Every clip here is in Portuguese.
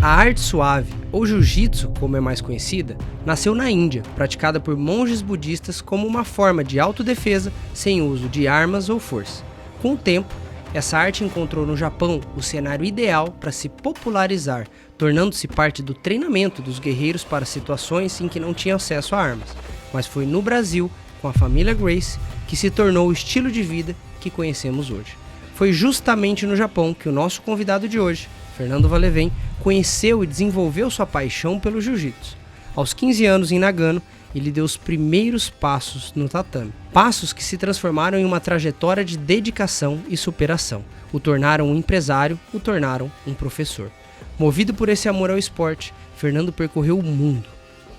A arte suave, ou jiu-jitsu, como é mais conhecida, nasceu na Índia, praticada por monges budistas como uma forma de autodefesa sem uso de armas ou força. Com o tempo, essa arte encontrou no Japão o cenário ideal para se popularizar, tornando-se parte do treinamento dos guerreiros para situações em que não tinham acesso a armas. Mas foi no Brasil, com a família Gracie, que se tornou o estilo de vida que conhecemos hoje. Foi justamente no Japão que o nosso convidado de hoje, Fernando Vallevén, conheceu e desenvolveu sua paixão pelo jiu-jitsu. Aos 15 anos em Nagano, ele deu os primeiros passos no tatame. Passos que se transformaram em uma trajetória de dedicação e superação. O tornaram um empresário, o tornaram um professor. Movido por esse amor ao esporte, Fernando percorreu o mundo.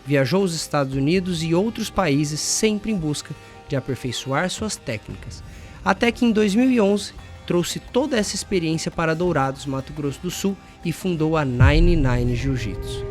Viajou aos Estados Unidos e outros países sempre em busca de aperfeiçoar suas técnicas. Até que em 2011, trouxe toda essa experiência para Dourados, Mato Grosso do Sul e fundou a 99 Jiu-Jitsu.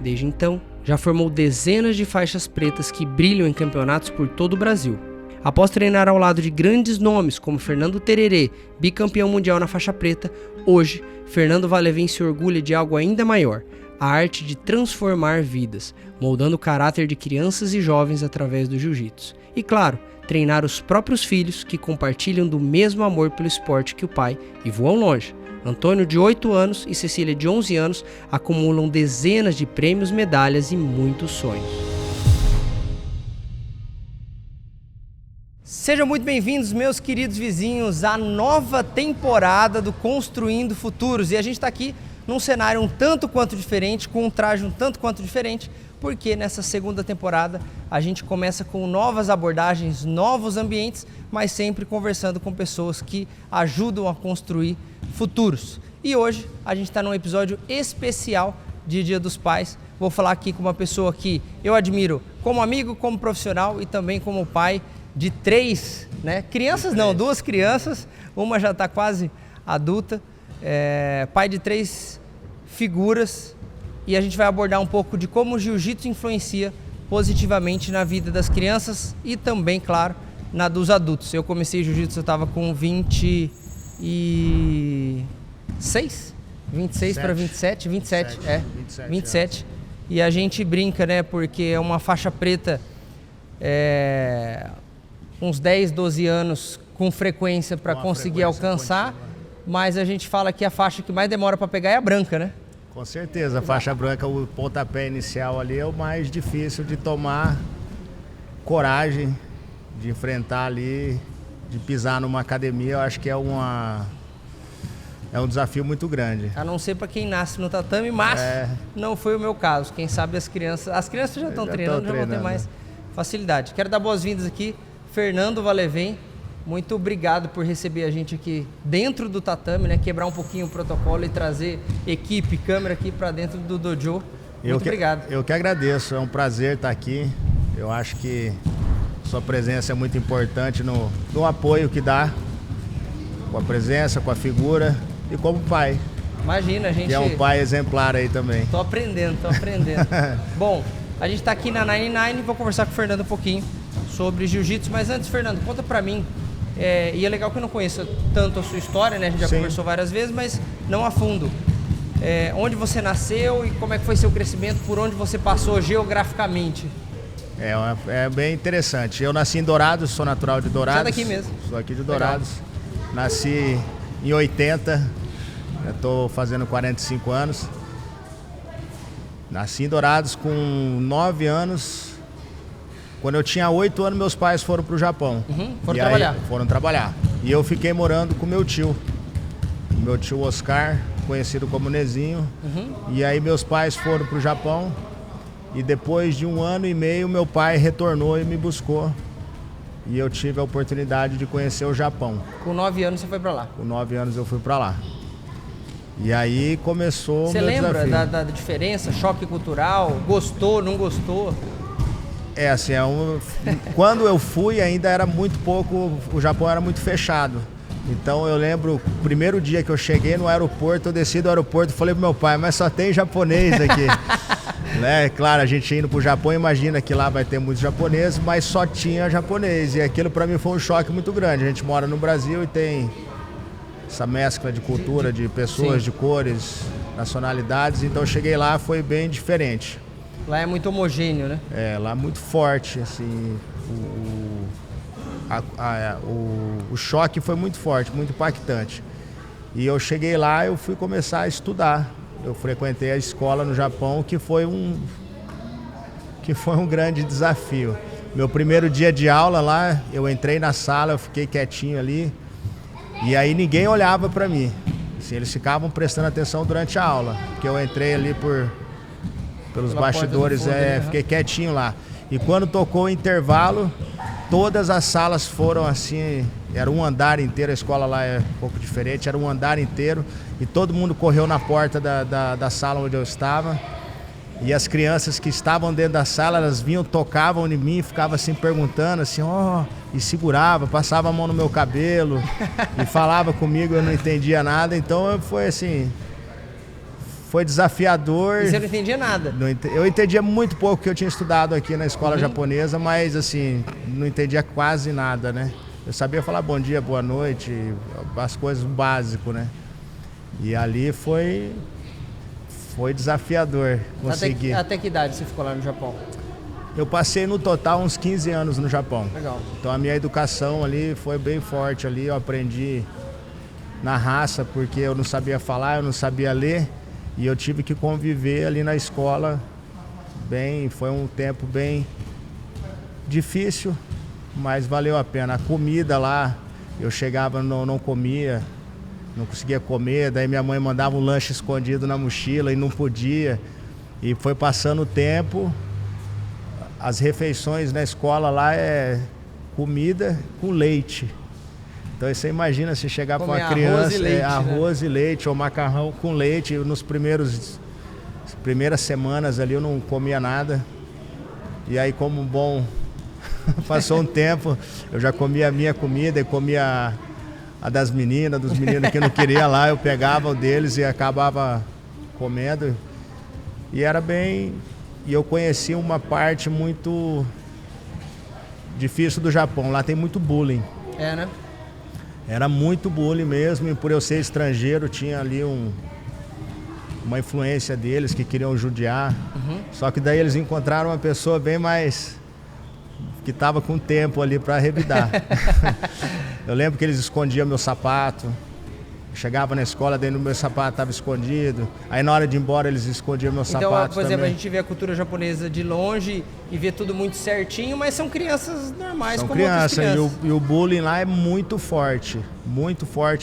Desde então, já formou dezenas de faixas pretas que brilham em campeonatos por todo o Brasil. Após treinar ao lado de grandes nomes como Fernando Tererê, bicampeão mundial na faixa preta, hoje, Fernando Vallevén se orgulha de algo ainda maior, a arte de transformar vidas, moldando o caráter de crianças e jovens através do jiu-jitsu. E claro, treinar os próprios filhos que compartilham do mesmo amor pelo esporte que o pai e voam longe. Antônio, de 8 anos, e Cecília, de 11 anos, acumulam dezenas de prêmios, medalhas e muitos sonhos. Sejam muito bem-vindos, meus queridos vizinhos, à nova temporada do Construindo Futuros. E a gente está aqui num cenário um tanto quanto diferente, com um traje um tanto quanto diferente, porque nessa segunda temporada a gente começa com novas abordagens, novos ambientes, mas sempre conversando com pessoas que ajudam a construir futuros. E hoje a gente está num episódio especial de Dia dos Pais. Vou falar aqui com uma pessoa que eu admiro como amigo, como profissional e também como pai de 3, crianças não, 2 crianças, uma já está quase adulta, pai de 3 figuras. E a gente vai abordar um pouco de como o jiu-jitsu influencia positivamente na vida das crianças e também, claro, na dos adultos. Eu comecei jiu-jitsu, eu estava com 26 para 27, 27, 27. E a gente brinca, porque é uma faixa preta, uns 10, 12 anos com frequência para conseguir alcançar, mas a gente fala que a faixa que mais demora para pegar é a branca, né? Com certeza, a faixa branca, o pontapé inicial ali é o mais difícil de tomar coragem, de enfrentar ali, de pisar numa academia. Eu acho que é um desafio muito grande. A não ser para quem nasce no tatame, mas não foi o meu caso. Quem sabe as crianças já estão treinando, já vão ter mais facilidade. Quero dar boas-vindas aqui, Fernando Vallevén. Muito obrigado por receber a gente aqui dentro do tatame, quebrar um pouquinho o protocolo e trazer equipe, câmera aqui para dentro do dojo. Muito obrigado. Eu que agradeço, é um prazer estar aqui. Eu acho que sua presença é muito importante no apoio que dá, com a presença, com a figura e como pai. Imagina, a gente... Que é um pai exemplar aí também. Tô aprendendo. Bom, a gente está aqui na 99, vou conversar com o Fernando um pouquinho sobre jiu-jitsu, mas antes, Fernando, conta para mim. E é legal que eu não conheça tanto a sua história, a gente já conversou várias vezes, mas não a fundo. Onde você nasceu e como é que foi seu crescimento, por onde você passou geograficamente? É bem interessante. Eu nasci em Dourados, sou natural de Dourados. Você é daqui mesmo? Sou aqui de Dourados. Legal. Nasci em 80, estou fazendo 45 anos. Nasci em Dourados com 9 anos. Quando eu tinha 8 anos, meus pais foram para o Japão. Foram trabalhar. E eu fiquei morando com meu tio. Meu tio Oscar, conhecido como Nezinho. E aí meus pais foram para o Japão. E depois de 1 ano e meio, meu pai retornou e me buscou. E eu tive a oportunidade de conhecer o Japão. Com 9 anos você foi para lá? Com 9 anos eu fui para lá. E aí começou o meu desafio. Você lembra da diferença, choque cultural? Gostou, não gostou? Quando eu fui ainda era muito pouco, o Japão era muito fechado. Então eu lembro, o primeiro dia que eu cheguei no aeroporto, eu desci do aeroporto e falei pro meu pai, mas só tem japonês aqui. Claro, a gente indo pro Japão, imagina que lá vai ter muitos japoneses, mas só tinha japonês. E aquilo para mim foi um choque muito grande. A gente mora no Brasil e tem essa mescla de cultura, de pessoas, de cores. nacionalidades, então eu cheguei lá, foi bem diferente. Lá é muito homogêneo, né? Lá é muito forte, assim, o choque foi muito forte, muito impactante. E eu cheguei lá, eu fui começar a estudar. Eu frequentei a escola no Japão, que foi um grande desafio. Meu primeiro dia de aula lá, eu entrei na sala, eu fiquei quietinho ali, e aí ninguém olhava para mim. Assim, eles ficavam prestando atenção durante a aula, porque eu entrei ali pelos bastidores, fiquei quietinho lá. E quando tocou o intervalo, todas as salas foram assim, era um andar inteiro, a escola lá é um pouco diferente, era um andar inteiro, e todo mundo correu na porta da sala onde eu estava. E as crianças que estavam dentro da sala, elas vinham, tocavam em mim, ficavam assim perguntando, assim, e segurava, passava a mão no meu cabelo e falava comigo, eu não entendia nada. Então foi assim, foi desafiador. E você não entendia nada? Eu entendia muito pouco, porque eu tinha estudado aqui na escola japonesa, mas assim, não entendia quase nada, né? Eu sabia falar bom dia, boa noite, as coisas básicas, né? E ali foi desafiador conseguir. Até que idade você ficou lá no Japão? Eu passei no total uns 15 anos no Japão. Legal. Então a minha educação ali foi bem forte ali, eu aprendi na raça, porque eu não sabia falar, eu não sabia ler, e eu tive que conviver ali na escola foi um tempo bem difícil, mas valeu a pena. A comida lá, eu chegava, não comia, não conseguia comer, daí minha mãe mandava um lanche escondido na mochila e não podia. E foi passando o tempo, as refeições na escola lá é comida com leite. Então você imagina se chegar para uma criança, arroz e leite ou macarrão com leite. Nas primeiras semanas ali eu não comia nada. E aí, como bom, passou um tempo, eu já comia a minha comida e comia a das meninas, dos meninos que não queria lá, eu pegava o deles e acabava comendo. E eu conheci uma parte muito difícil do Japão. Lá tem muito bullying. Né? Era muito bullying mesmo, e por eu ser estrangeiro tinha ali uma influência deles que queriam judiar. Só que daí eles encontraram uma pessoa bem mais que estava com tempo ali para revidar. Eu lembro que eles escondiam meu sapato. Eu chegava na escola, dentro do meu sapato estava escondido. Aí na hora de ir embora eles escondiam meu sapato. Então, por exemplo, também. A gente vê a cultura japonesa de longe e vê tudo muito certinho, mas são crianças normais, são como outras crianças. E o bullying lá é muito forte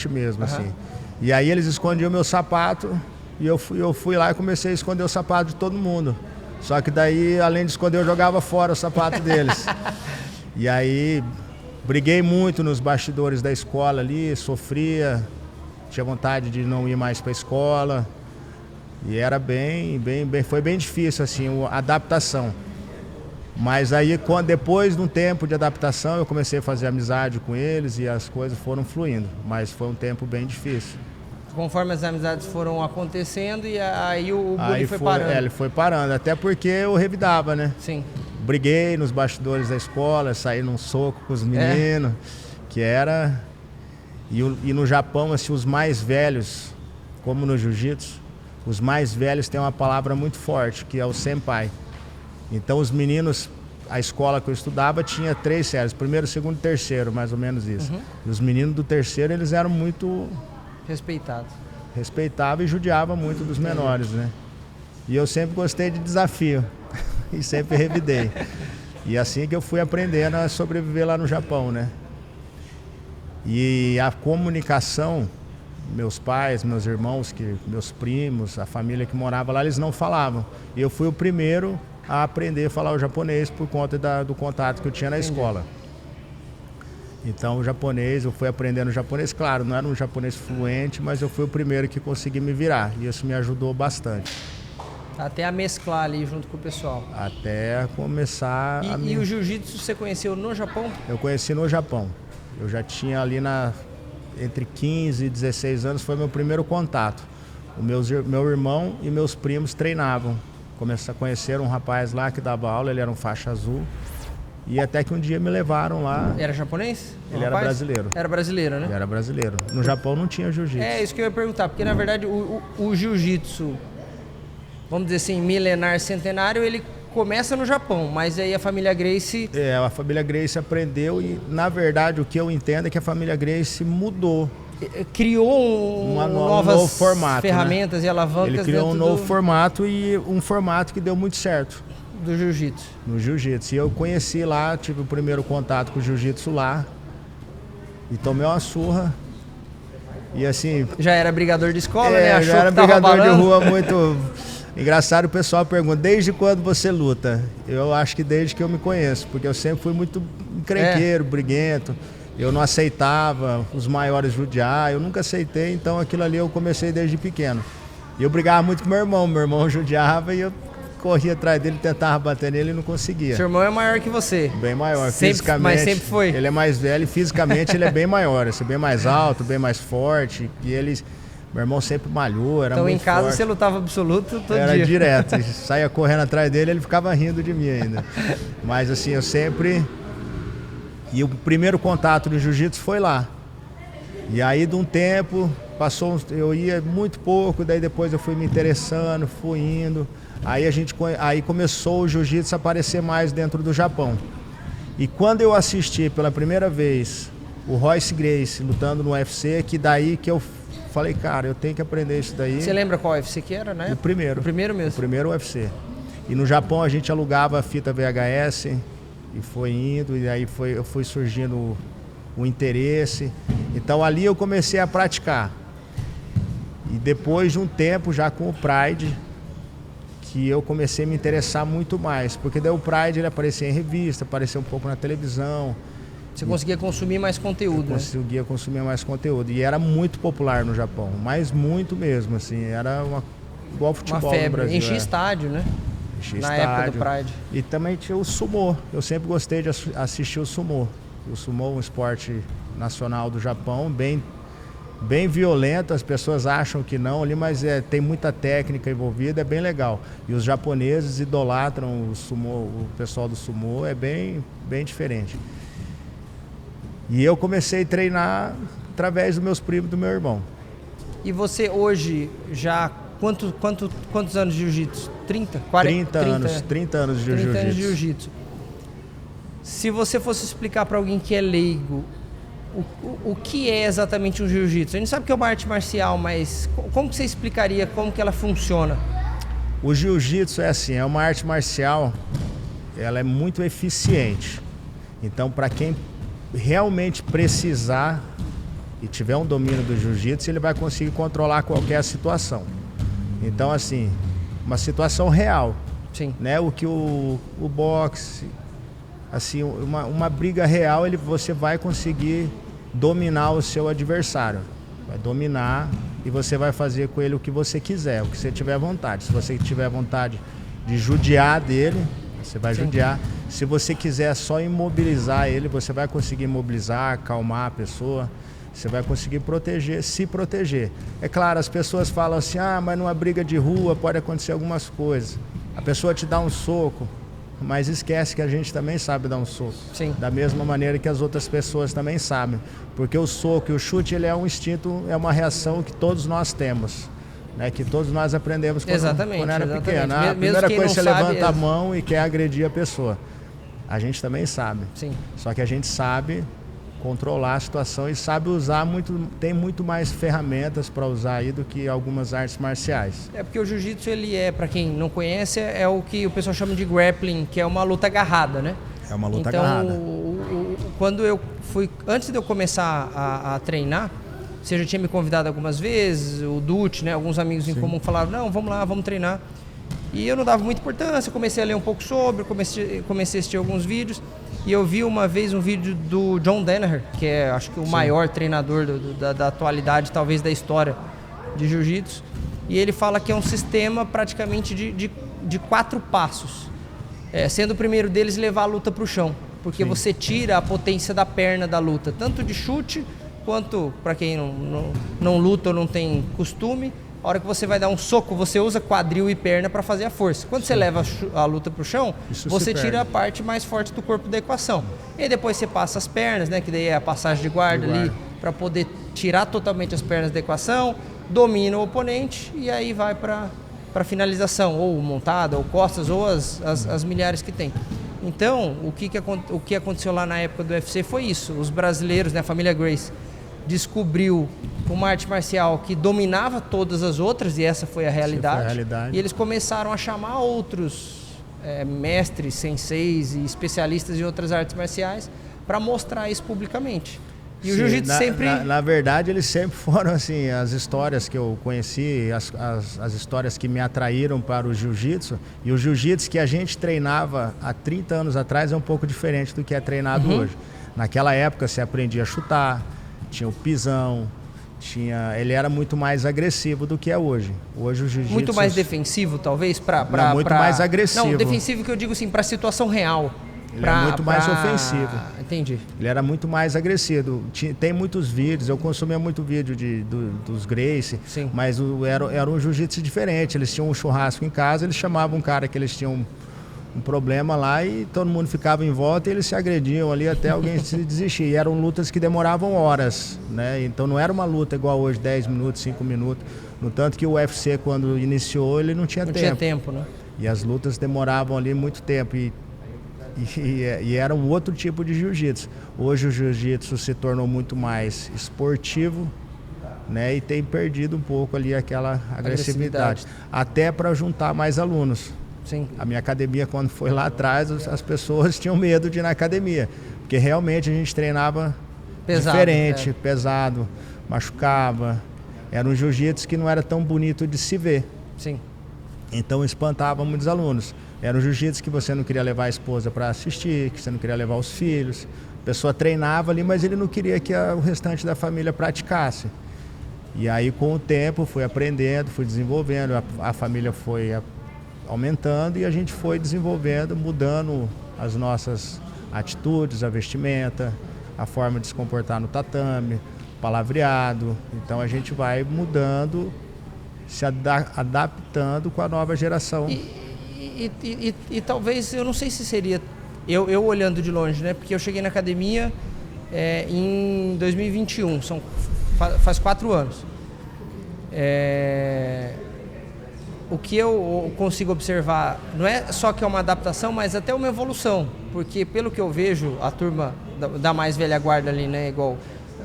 mesmo, assim. E aí eles escondiam meu sapato e eu fui lá e comecei a esconder o sapato de todo mundo. Só que daí, além de esconder, eu jogava fora o sapato deles. E aí, briguei muito nos bastidores da escola ali, sofria, tinha vontade de não ir mais para a escola. E era foi bem difícil, assim, a adaptação. Mas aí, depois de um tempo de adaptação, eu comecei a fazer amizade com eles e as coisas foram fluindo. Mas foi um tempo bem difícil. Conforme as amizades foram acontecendo e aí o bullying foi parando. Ele foi parando, até porque eu revidava, né? Sim. Briguei nos bastidores da escola, saí num soco com os meninos, que era... E no Japão, assim, os mais velhos, como no jiu-jitsu, os mais velhos têm uma palavra muito forte, que é o senpai. Então os meninos, a escola que eu estudava tinha 3 séries, primeiro, segundo e terceiro, mais ou menos isso. E os meninos do terceiro, eles eram muito... Respeitava e judiava muito dos menores, né? E eu sempre gostei de desafio e sempre revidei. E assim que eu fui aprendendo a sobreviver lá no Japão, né? E a comunicação, meus pais, meus irmãos, meus primos, a família que morava lá, eles não falavam. E eu fui o primeiro a aprender a falar o japonês por conta do contato que eu tinha na escola. Então o japonês, eu fui aprendendo japonês, claro, não era um japonês fluente, mas eu fui o primeiro que consegui me virar, e isso me ajudou bastante. Até a mesclar ali junto com o pessoal. Até começar E o jiu-jitsu você conheceu no Japão? Eu conheci no Japão. Eu já tinha ali entre 15 e 16 anos, foi meu primeiro contato. Meu irmão e meus primos treinavam. Conheceram um rapaz lá que dava aula, ele era um faixa azul. E até que um dia me levaram lá. Era japonês? Ele era brasileiro. Era brasileiro, né? Ele era brasileiro. No Japão não tinha jiu-jitsu. É isso que eu ia perguntar, porque na verdade o jiu-jitsu, vamos dizer assim, milenar, centenário, ele começa no Japão, mas aí a família Gracie... A família Gracie aprendeu e, na verdade, o que eu entendo é que a família Gracie mudou. Criou um novo formato, ferramentas, né? E alavancas. Ele criou um novo formato e um formato que deu muito certo. Do jiu-jitsu. No jiu-jitsu. E eu conheci lá, tive o primeiro contato com o jiu-jitsu lá. E tomei uma surra. E assim... Já era brigador de escola, né? Achou já era que tava brigador balando. de rua muito... Engraçado, o pessoal pergunta, desde quando você luta? Eu acho que desde que eu me conheço, porque eu sempre fui muito encrenqueiro, briguento. Eu não aceitava os maiores judiar, eu nunca aceitei, então aquilo ali eu comecei desde pequeno. E eu brigava muito com meu irmão judiava e eu corria atrás dele, tentava bater nele e não conseguia. Seu irmão é maior que você? Bem maior, sempre, fisicamente. Mas sempre foi? Ele é mais velho e fisicamente ele é bem maior, assim, bem mais alto, bem mais forte. E ele... Meu irmão sempre malhou, era então, muito em casa forte. Você lutava absoluto todo dia? Era direto, saía correndo atrás dele, ele ficava rindo de mim ainda. Mas assim, eu sempre... E o primeiro contato no jiu-jitsu foi lá. E aí de um tempo, eu ia muito pouco, daí depois eu fui me interessando, fui indo. Aí começou o jiu-jitsu a aparecer mais dentro do Japão. E quando eu assisti pela primeira vez o Royce Gracie lutando no UFC, que daí que eu falei, cara, eu tenho que aprender isso daí. Você lembra qual UFC que era, né? O primeiro. O primeiro mesmo? O primeiro UFC. E no Japão a gente alugava a fita VHS e foi indo, e aí foi surgindo o interesse. Então ali eu comecei a praticar. E depois de um tempo, já com o Pride, que eu comecei a me interessar muito mais. Porque daí o Pride ele aparecia em revista, aparecia um pouco na televisão. Você conseguia consumir mais conteúdo, né? Conseguia consumir mais conteúdo. E era muito popular no Japão, mas muito mesmo, assim. Era igual futebol uma febre. No Brasil. Enchia estádio, né? Enchia na estádio. época do Pride. E também tinha o sumô. Eu sempre gostei de assistir o sumô. O sumô é um esporte nacional do Japão, bem violento. As pessoas acham que não ali, mas tem muita técnica envolvida, é bem legal. E os japoneses idolatram o sumô, o pessoal do sumô, é bem diferente. E eu comecei a treinar através dos meus primos e do meu irmão. E você hoje já... Quantos anos de jiu-jitsu? 30? 40? 30 anos de jiu-jitsu. 30 anos de jiu-jitsu. Se você fosse explicar para alguém que é leigo, o que é exatamente um jiu-jitsu? A gente sabe que é uma arte marcial, mas como que você explicaria como que ela funciona? O jiu-jitsu é assim, é uma arte marcial, ela é muito eficiente. Então, para quem realmente precisar e tiver um domínio do jiu-jitsu, ele vai conseguir controlar qualquer situação. Então, assim, uma situação real. Sim. Né? O que o boxe, assim, uma briga real, você vai conseguir dominar o seu adversário. Vai dominar e você vai fazer com ele o que você quiser, o que você tiver vontade. Se você tiver vontade de judiar dele, você vai Sim. judiar. Se você quiser só imobilizar ele, você vai conseguir imobilizar, acalmar a pessoa. Você vai conseguir se proteger. É claro, as pessoas falam assim, mas numa briga de rua pode acontecer algumas coisas. A pessoa te dá um soco, mas esquece que a gente também sabe dar um soco. Sim. Da mesma maneira que as outras pessoas também sabem. Porque o soco e o chute, ele é um instinto, é uma reação que todos nós temos. Né? Que todos nós aprendemos quando era pequeno. A primeira coisa, você levanta a mão e quer agredir a pessoa. A gente também sabe. Sim. Só que a gente sabe controlar a situação e sabe usar tem muito mais ferramentas para usar aí do que algumas artes marciais. É porque o jiu-jitsu, ele para quem não conhece, é o que o pessoal chama de grappling, que é uma luta agarrada, né? É uma luta agarrada. Quando eu fui, antes de eu começar a treinar, você já tinha me convidado algumas vezes, o Dutti, né? Alguns amigos em comum falaram, não, vamos lá, vamos treinar. E eu não dava muita importância, comecei a ler um pouco sobre, comecei a assistir alguns vídeos. E eu vi uma vez um vídeo do John Danaher, que é, acho que o maior treinador da atualidade, talvez da história de jiu-jitsu. E ele fala que é um sistema praticamente de 4 passos. Sendo o primeiro deles levar a luta para o chão. Porque você tira a potência da perna da luta, tanto de chute, quanto, para quem não luta ou não tem costume, a hora que você vai dar um soco, você usa quadril e perna para fazer a força. Quando você leva a luta para o chão, você tira a parte mais forte do corpo da equação. E aí depois você passa as pernas, né, que daí é a passagem de guarda ali, para poder tirar totalmente as pernas da equação, domina o oponente e aí vai para finalização, ou montada, ou costas, ou as milhares que tem. Então, o que aconteceu lá na época do UFC foi isso. Os brasileiros, né, a família Gracie, descobriu uma arte marcial que dominava todas as outras, e essa foi a realidade. E eles começaram a chamar outros mestres, senseis e especialistas em outras artes marciais para mostrar isso publicamente. E o jiu-jitsu sempre... Na verdade, eles sempre foram assim, as histórias que eu conheci, as histórias que me atraíram para o jiu-jitsu. E o jiu-jitsu que a gente treinava há 30 anos atrás é um pouco diferente do que é treinado hoje. Naquela época, você aprendia a chutar, tinha o pisão, ele era muito mais agressivo do que é hoje. Hoje o jiu-jitsu... Muito mais defensivo, talvez? Muito mais agressivo. Não, defensivo que eu digo assim, para a situação real. Ele é muito mais ofensivo. Entendi. Ele era muito mais agressivo. Tem muitos vídeos, eu consumia muito vídeo dos Gracie, mas era um jiu-jitsu diferente. Eles tinham um churrasco em casa, eles chamavam um cara que eles tinham um problema lá e todo mundo ficava em volta e eles se agrediam ali até alguém se desistir. E eram lutas que demoravam horas, né? Então não era uma luta igual hoje, 10 minutos, 5 minutos. No tanto que o UFC, quando iniciou, ele não tinha tempo. Não tinha tempo, né? E as lutas demoravam ali muito tempo. E era um outro tipo de jiu-jitsu. Hoje o jiu-jitsu se tornou muito mais esportivo, né? E tem perdido um pouco ali aquela agressividade. Até para juntar mais alunos. Sim. A minha academia, quando foi lá atrás, as pessoas tinham medo de ir na academia. Porque realmente a gente treinava diferente, pesado, machucava. Era um jiu-jitsu que não era tão bonito de se ver. Sim. Então espantava muitos alunos. Era um jiu-jitsu que você não queria levar a esposa para assistir, que você não queria levar os filhos. A pessoa treinava ali, mas ele não queria que o restante da família praticasse. E aí, com o tempo, fui aprendendo, fui desenvolvendo, a família foi aumentando e a gente foi desenvolvendo, mudando as nossas atitudes, a vestimenta, a forma de se comportar no tatame, palavreado. Então a gente vai mudando, se adaptando com a nova geração. E talvez, eu não sei se seria, eu olhando de longe, né? Porque eu cheguei na academia em 2021, faz 4 anos. O que eu consigo observar, não é só que é uma adaptação, mas até uma evolução. Porque pelo que eu vejo, a turma da mais velha guarda ali, né? Igual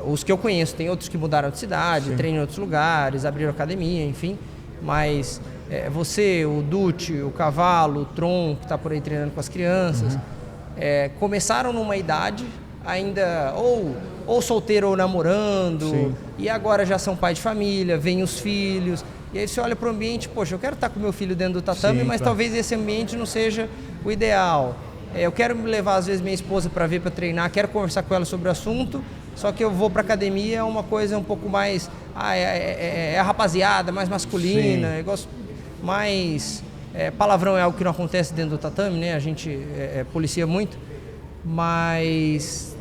os que eu conheço, tem outros que mudaram de cidade, treinam em outros lugares, abriram academia, enfim. Mas você, o Dutti, o Cavalo, o Tron, que está por aí treinando com as crianças, começaram numa idade ainda ou solteiro ou namorando, e agora já são pai de família, vêm os filhos, e aí você olha para o ambiente, poxa, eu quero estar com meu filho dentro do tatame, mas talvez esse ambiente não seja o ideal. Eu quero levar às vezes minha esposa para ver, para treinar, quero conversar com ela sobre o assunto, só que eu vou para academia, é uma coisa um pouco mais, a rapaziada, mais masculina, eu gosto mais... palavrão é algo que não acontece dentro do tatame, né? A gente policia muito, mas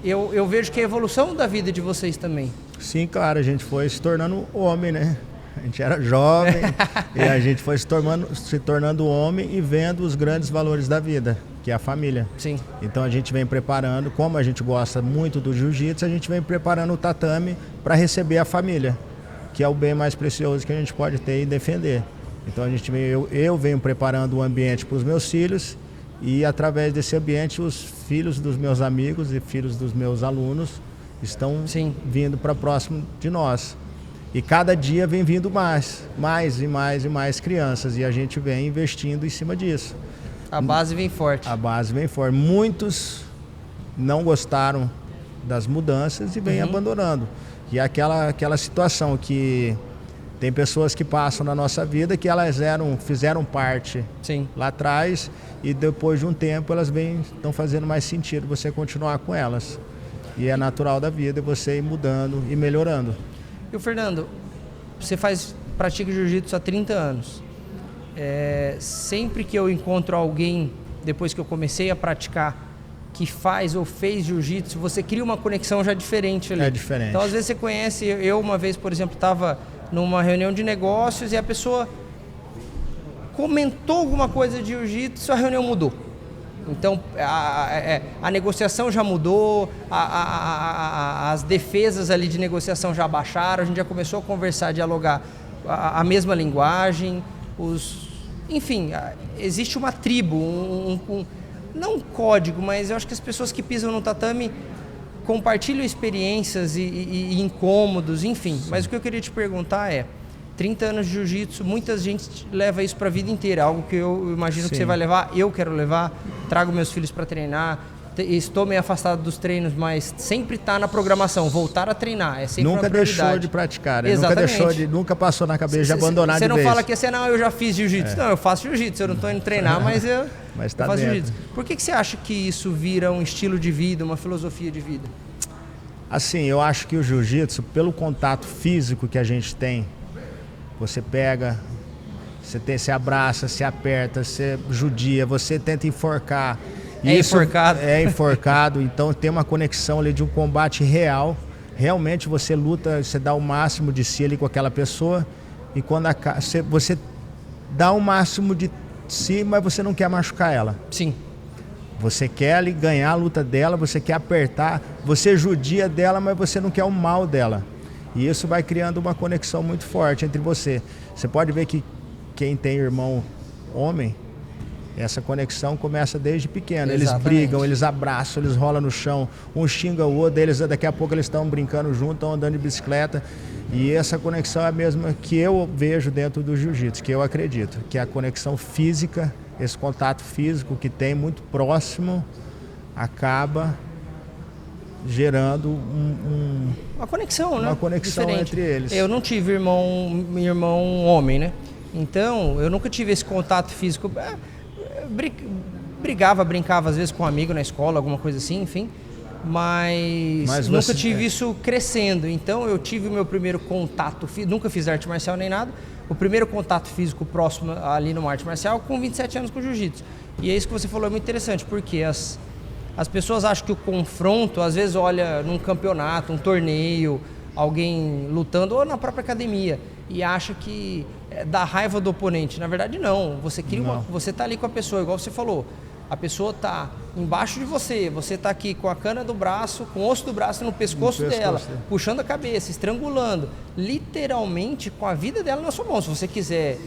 eu vejo que é a evolução da vida de vocês também. Sim, claro, a gente foi se tornando homem, né? A gente era jovem e a gente foi se tornando homem e vendo os grandes valores da vida, que é a família. Sim. Então a gente vem preparando, como a gente gosta muito do jiu-jitsu, a gente vem preparando o tatame para receber a família, que é o bem mais precioso que a gente pode ter e defender. Então eu venho preparando o ambiente para os meus filhos e através desse ambiente os filhos dos meus amigos e filhos dos meus alunos estão vindo para próximo de nós. E cada dia vem vindo mais e mais crianças e a gente vem investindo em cima disso. A base vem forte. A base vem forte. Muitos não gostaram das mudanças e vêm abandonando. E é aquela situação que tem pessoas que passam na nossa vida que elas fizeram parte lá atrás e depois de um tempo elas estão fazendo mais sentido você continuar com elas. E é natural da vida você ir mudando e melhorando. E o Fernando, você pratica jiu-jitsu há 30 anos. Sempre que eu encontro alguém, depois que eu comecei a praticar, que faz ou fez jiu-jitsu, você cria uma conexão já diferente ali. É diferente. Então, às vezes você conhece, eu uma vez, por exemplo, estava numa reunião de negócios e a pessoa comentou alguma coisa de jiu-jitsu, a reunião mudou. Então, a negociação já mudou, as defesas ali de negociação já baixaram, a gente já começou a conversar, a dialogar a mesma linguagem, enfim, existe uma tribo, não um código, mas eu acho que as pessoas que pisam no tatame compartilham experiências e incômodos, enfim. Mas o que eu queria te perguntar é, 30 anos de jiu-jitsu, muita gente leva isso para a vida inteira, algo que eu imagino que você vai levar, eu quero levar, trago meus filhos para treinar, estou meio afastado dos treinos, mas sempre está na programação, voltar a treinar, é sempre nunca deixou de praticar, né? Nunca passou na cabeça de abandonar de vez. Você não fala que assim, não, eu já fiz jiu-jitsu. Não, eu faço jiu-jitsu, eu não estou indo treinar, mas eu faço jiu-jitsu. Por que você acha que isso vira um estilo de vida, uma filosofia de vida? Assim, eu acho que o jiu-jitsu, pelo contato físico que a gente tem, você pega, você abraça, se aperta, você judia, você tenta enforcar. Enforcado. É enforcado, então tem uma conexão ali de um combate real. Realmente você luta, você dá o máximo de si ali com aquela pessoa e quando você dá o máximo de si, mas você não quer machucar ela. Sim. Você quer ali ganhar a luta dela, você quer apertar, você judia dela, mas você não quer o mal dela. E isso vai criando uma conexão muito forte entre você. Você pode ver que quem tem irmão homem, essa conexão começa desde pequeno. Eles brigam, eles abraçam, eles rolam no chão, um xinga o outro, daqui a pouco eles estão brincando junto, estão andando de bicicleta. E essa conexão é a mesma que eu vejo dentro do jiu-jitsu, que eu acredito, que é a conexão física, esse contato físico que tem muito próximo, acaba gerando uma conexão, né? Uma conexão diferente entre eles. Eu não tive irmão homem, né? Então, eu nunca tive esse contato físico. Brincava às vezes com um amigo na escola, alguma coisa assim, enfim. Mas nunca tive isso crescendo. Então, eu tive o meu primeiro contato físico. Nunca fiz arte marcial nem nada. O primeiro contato físico próximo ali no arte marcial com 27 anos com jiu-jitsu. E é isso que você falou, é muito interessante, porque as pessoas acham que o confronto, às vezes olha num campeonato, um torneio, alguém lutando, ou na própria academia, e acha que dá raiva do oponente. Na verdade, não. Você tá ali com a pessoa, igual você falou. A pessoa tá embaixo de você, você tá aqui com a cana do braço, com o osso do braço no pescoço dela, puxando a cabeça, estrangulando, literalmente com a vida dela na sua mão. Se você quiser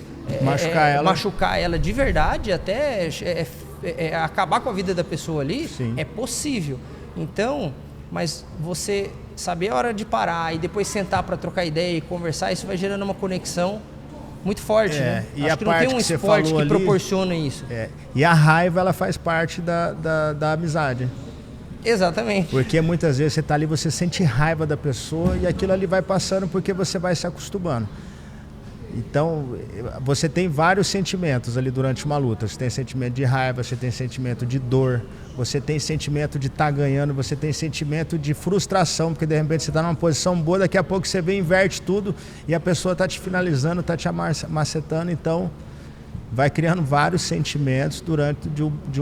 machucar ela de verdade, até acabar com a vida da pessoa ali, é possível. Então, mas você saber a hora de parar e depois sentar para trocar ideia e conversar, isso vai gerando uma conexão muito forte, né? E acho que não tem um esporte que proporciona isso. E a raiva, ela faz parte da amizade. Exatamente. Porque muitas vezes você está ali, você sente raiva da pessoa e aquilo ali vai passando porque você vai se acostumando. Então, você tem vários sentimentos ali durante uma luta. Você tem sentimento de raiva, você tem sentimento de dor, você tem sentimento de estar ganhando, você tem sentimento de frustração, porque de repente você está numa posição boa, daqui a pouco você vem, inverte tudo e a pessoa está te finalizando, está te macetando. Então, vai criando vários sentimentos durante de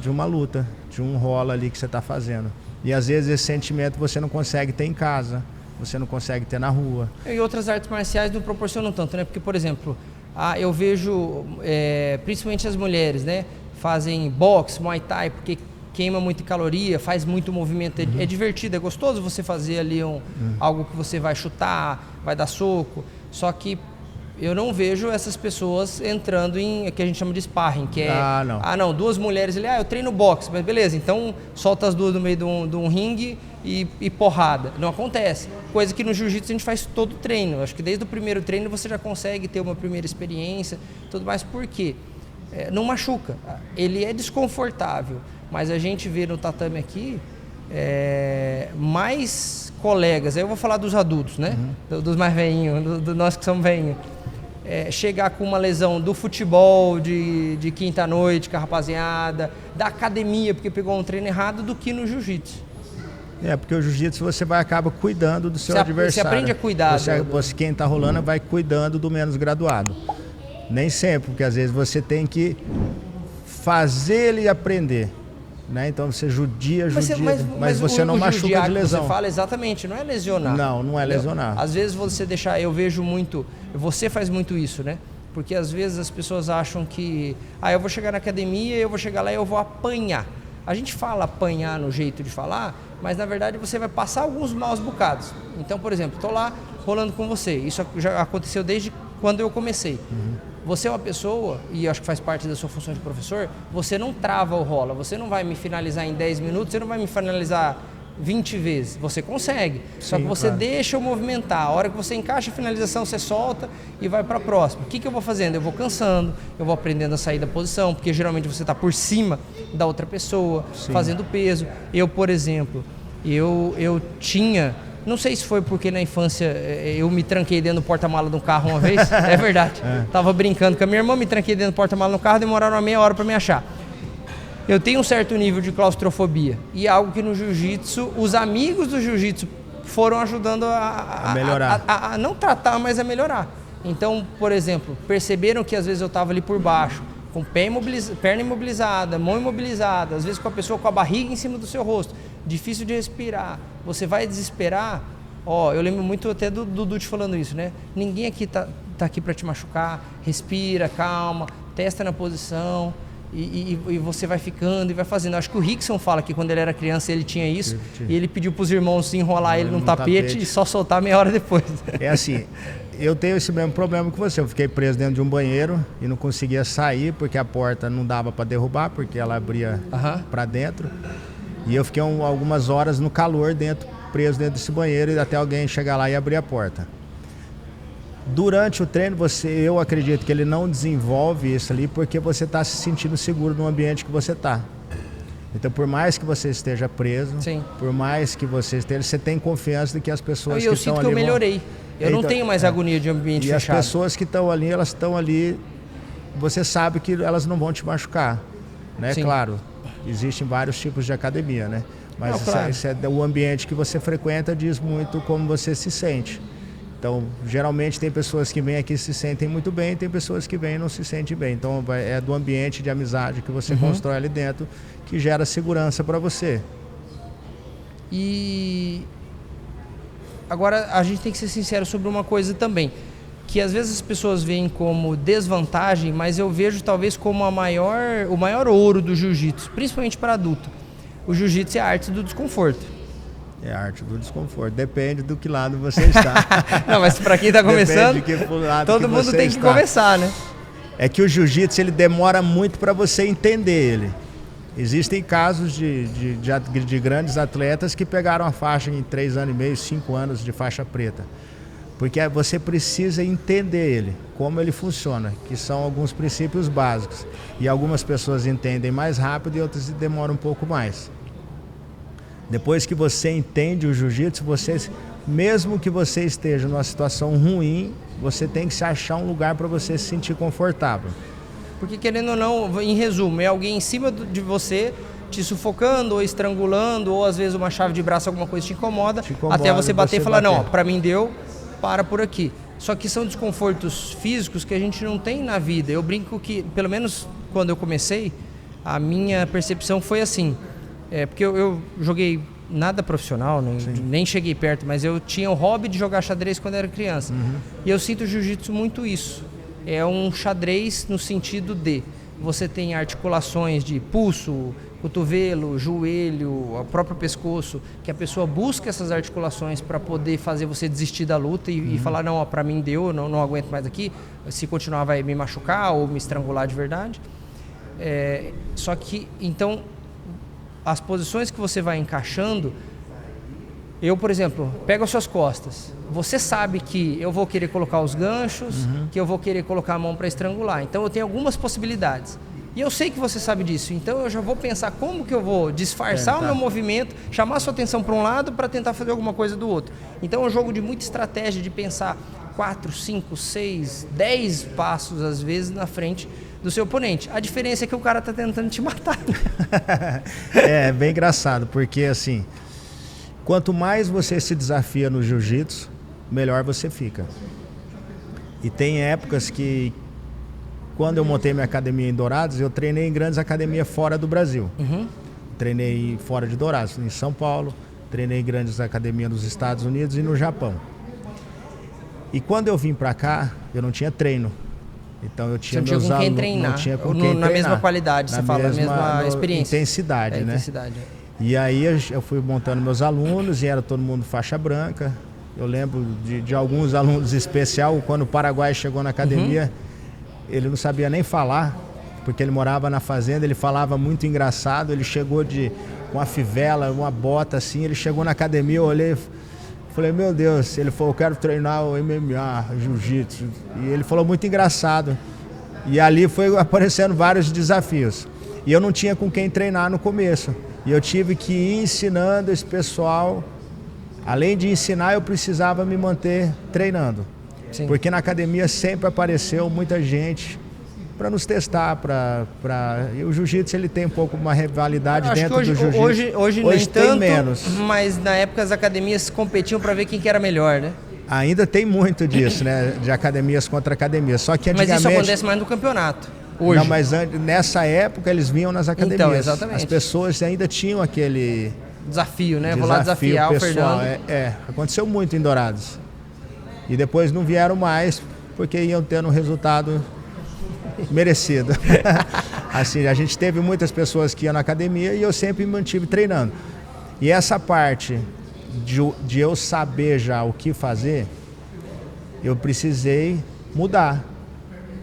uma luta, de um rola ali que você está fazendo. E às vezes esse sentimento você não consegue ter em casa. Você não consegue ter na rua. E outras artes marciais não proporcionam tanto, né? Porque, por exemplo, eu vejo, principalmente as mulheres, né? Fazem boxe, muay thai, porque queima muita caloria, faz muito movimento. É divertido, é gostoso você fazer ali algo que você vai chutar, vai dar soco. Só que eu não vejo essas pessoas entrando em, que a gente chama de sparring, que é... não, duas mulheres ali, eu treino boxe, mas beleza, então solta as duas no meio de um ringue e porrada. Não acontece. Coisa que no jiu-jitsu a gente faz todo treino. Acho que desde o primeiro treino você já consegue ter uma primeira experiência, tudo mais. Por quê? Não machuca. Ele é desconfortável, mas a gente vê no tatame aqui mais colegas. Aí eu vou falar dos adultos, né? Dos mais velhinhos, do nós que somos velhinhos. Chegar com uma lesão do futebol de quinta-noite com a rapaziada, da academia porque pegou um treino errado, do que no jiu-jitsu. Porque o jiu-jitsu você acaba cuidando do seu adversário. Você aprende a cuidar. Quem está rolando vai cuidando do menos graduado. Nem sempre, porque às vezes você tem que fazer ele aprender. né? Então você judia, mas você não machuca de lesão. Você fala exatamente, não é lesionar. Não é lesionar. Às vezes você deixar, eu vejo muito, você faz muito isso, né? Porque às vezes as pessoas acham que, eu vou chegar na academia, eu vou chegar lá e eu vou apanhar. A gente fala apanhar no jeito de falar, mas na verdade você vai passar alguns maus bocados. Então, por exemplo, estou lá rolando com você, isso já aconteceu desde quando eu comecei. Você é uma pessoa, e acho que faz parte da sua função de professor, você não trava ou rola, você não vai me finalizar em 10 minutos, você não vai me finalizar 20 vezes, você consegue, só que você deixa eu movimentar, a hora que você encaixa a finalização, você solta e vai para a próxima. O que eu vou fazendo? Eu vou cansando, eu vou aprendendo a sair da posição, porque geralmente você está por cima da outra pessoa, fazendo peso. Eu, por exemplo, eu tinha... Não sei se foi porque na infância eu me tranquei dentro do porta-mala de um carro uma vez. É verdade. Tava brincando com a minha irmã, me tranquei dentro do porta-mala no carro, demoraram uma meia hora para me achar. Eu tenho um certo nível de claustrofobia. E é algo que no jiu-jitsu, os amigos do jiu-jitsu foram ajudando a melhorar. A não tratar, mas a melhorar. Então, por exemplo, perceberam que às vezes eu estava ali por baixo, com perna imobilizada, mão imobilizada, às vezes com a pessoa com a barriga em cima do seu rosto, difícil de respirar, você vai desesperar. Eu lembro muito até do Dudu te falando isso, né? Ninguém aqui tá aqui para te machucar, respira, calma, testa na posição e você vai ficando e vai fazendo. Acho que o Rickson fala que quando ele era criança ele tinha isso e ele pediu para os irmãos enrolar ele num tapete e só soltar meia hora depois. É assim... Eu tenho esse mesmo problema que você. Eu fiquei preso dentro de um banheiro e não conseguia sair porque a porta não dava para derrubar, porque ela abria para dentro. E eu fiquei algumas horas no calor preso dentro desse banheiro e até alguém chegar lá e abrir a porta. Durante o treino, eu acredito que ele não desenvolve isso ali porque você está se sentindo seguro no ambiente que você está. Então, por mais que você esteja preso, por mais que você esteja, você tem confiança de que as pessoas que estão ali... Eu sinto que eu melhorei. Eu não tenho mais agonia de ambiente fechado. E as pessoas que estão ali, elas estão ali, você sabe que elas não vão te machucar, né? Claro, existem vários tipos de academia, né? Mas isso é o ambiente que você frequenta, diz muito como você se sente. Então, geralmente tem pessoas que vêm aqui e se sentem muito bem, tem pessoas que vêm e não se sentem bem. Então, é do ambiente de amizade que você constrói ali dentro que gera segurança para você. E agora a gente tem que ser sincero sobre uma coisa também, que às vezes as pessoas veem como desvantagem, mas eu vejo talvez como o maior ouro do jiu-jitsu, principalmente para adulto. O jiu-jitsu é a arte do desconforto. É a arte do desconforto, depende do que lado você está. Não, mas para quem está começando, todo mundo tem que começar, né? É que o jiu-jitsu ele demora muito para você entender ele. Existem casos de grandes atletas que pegaram a faixa em 3 anos e meio, 5 anos de faixa preta. Porque você precisa entender ele, como ele funciona, que são alguns princípios básicos. E algumas pessoas entendem mais rápido e outras demoram um pouco mais. Depois que você entende o jiu-jitsu, mesmo que você esteja numa situação ruim, você tem que se achar um lugar para você se sentir confortável. Porque querendo ou não, em resumo, é alguém em cima de você te sufocando ou estrangulando, ou às vezes uma chave de braço, alguma coisa te incomoda até você bater e falar, não, para mim deu, para por aqui. Só que são desconfortos físicos que a gente não tem na vida. Eu brinco que, pelo menos quando eu comecei, a minha percepção foi assim, porque eu joguei nada profissional, nem cheguei perto, mas eu tinha o hobby de jogar xadrez quando era criança. E eu sinto o jiu-jitsu muito isso. É um xadrez no sentido de você tem articulações de pulso, cotovelo, joelho, o próprio pescoço, que a pessoa busca essas articulações para poder fazer você desistir da luta e falar, não, para mim deu, não aguento mais aqui, se continuar vai me machucar ou me estrangular de verdade. Só que, então, as posições que você vai encaixando, eu, por exemplo, pego as suas costas, você sabe que eu vou querer colocar os ganchos, que eu vou querer colocar a mão para estrangular, então eu tenho algumas possibilidades. E eu sei que você sabe disso, então eu já vou pensar como que eu vou disfarçar o meu movimento, chamar a sua atenção para um lado para tentar fazer alguma coisa do outro. Então é um jogo de muita estratégia, de pensar 4, 5, 6, 10 passos às vezes na frente do seu oponente. A diferença é que o cara está tentando te matar. É bem engraçado, porque assim, quanto mais você se desafia no jiu-jitsu, melhor você fica. E tem épocas que, quando eu montei minha academia em Dourados, eu treinei em grandes academias fora do Brasil. treinei fora de Dourados, em São Paulo, treinei em grandes academias nos Estados Unidos e no Japão. E quando eu vim para cá, eu não tinha treino. Então eu tinha meus alunos, não tinha com quem treinar. Na mesma qualidade, você fala, na mesma experiência. Intensidade, né? Intensidade. E aí eu fui montando meus alunos e era todo mundo faixa branca. Eu lembro de alguns alunos especial, quando o Paraguai chegou na academia, ele não sabia nem falar, porque ele morava na fazenda, ele falava muito engraçado, ele chegou de uma fivela, uma bota assim, ele chegou na academia, eu olhei, falei, meu Deus, ele falou, eu quero treinar o MMA, jiu-jitsu, e ele falou muito engraçado, e ali foi aparecendo vários desafios, e eu não tinha com quem treinar no começo, e eu tive que ir ensinando esse pessoal, além de ensinar, eu precisava me manter treinando, Sim. porque na academia sempre apareceu muita gente para nos testar, e o jiu-jitsu ele tem um pouco uma rivalidade dentro do jiu-jitsu. Hoje nem tem tanto, menos. Mas na época as academias competiam para ver quem que era melhor, né? Ainda tem muito disso, né? De academias contra academias. Só que antigamente... Mas isso acontece mais no campeonato. Hoje. Não, mas nessa época eles vinham nas academias. Então, exatamente. As pessoas ainda tinham aquele... Desafio, né? Vou lá desafiar o Fernando. Aconteceu muito em Dourados. E depois não vieram mais, porque iam tendo um resultado merecido. Assim, a gente teve muitas pessoas que iam na academia e eu sempre me mantive treinando. E essa parte de eu saber já o que fazer, eu precisei mudar.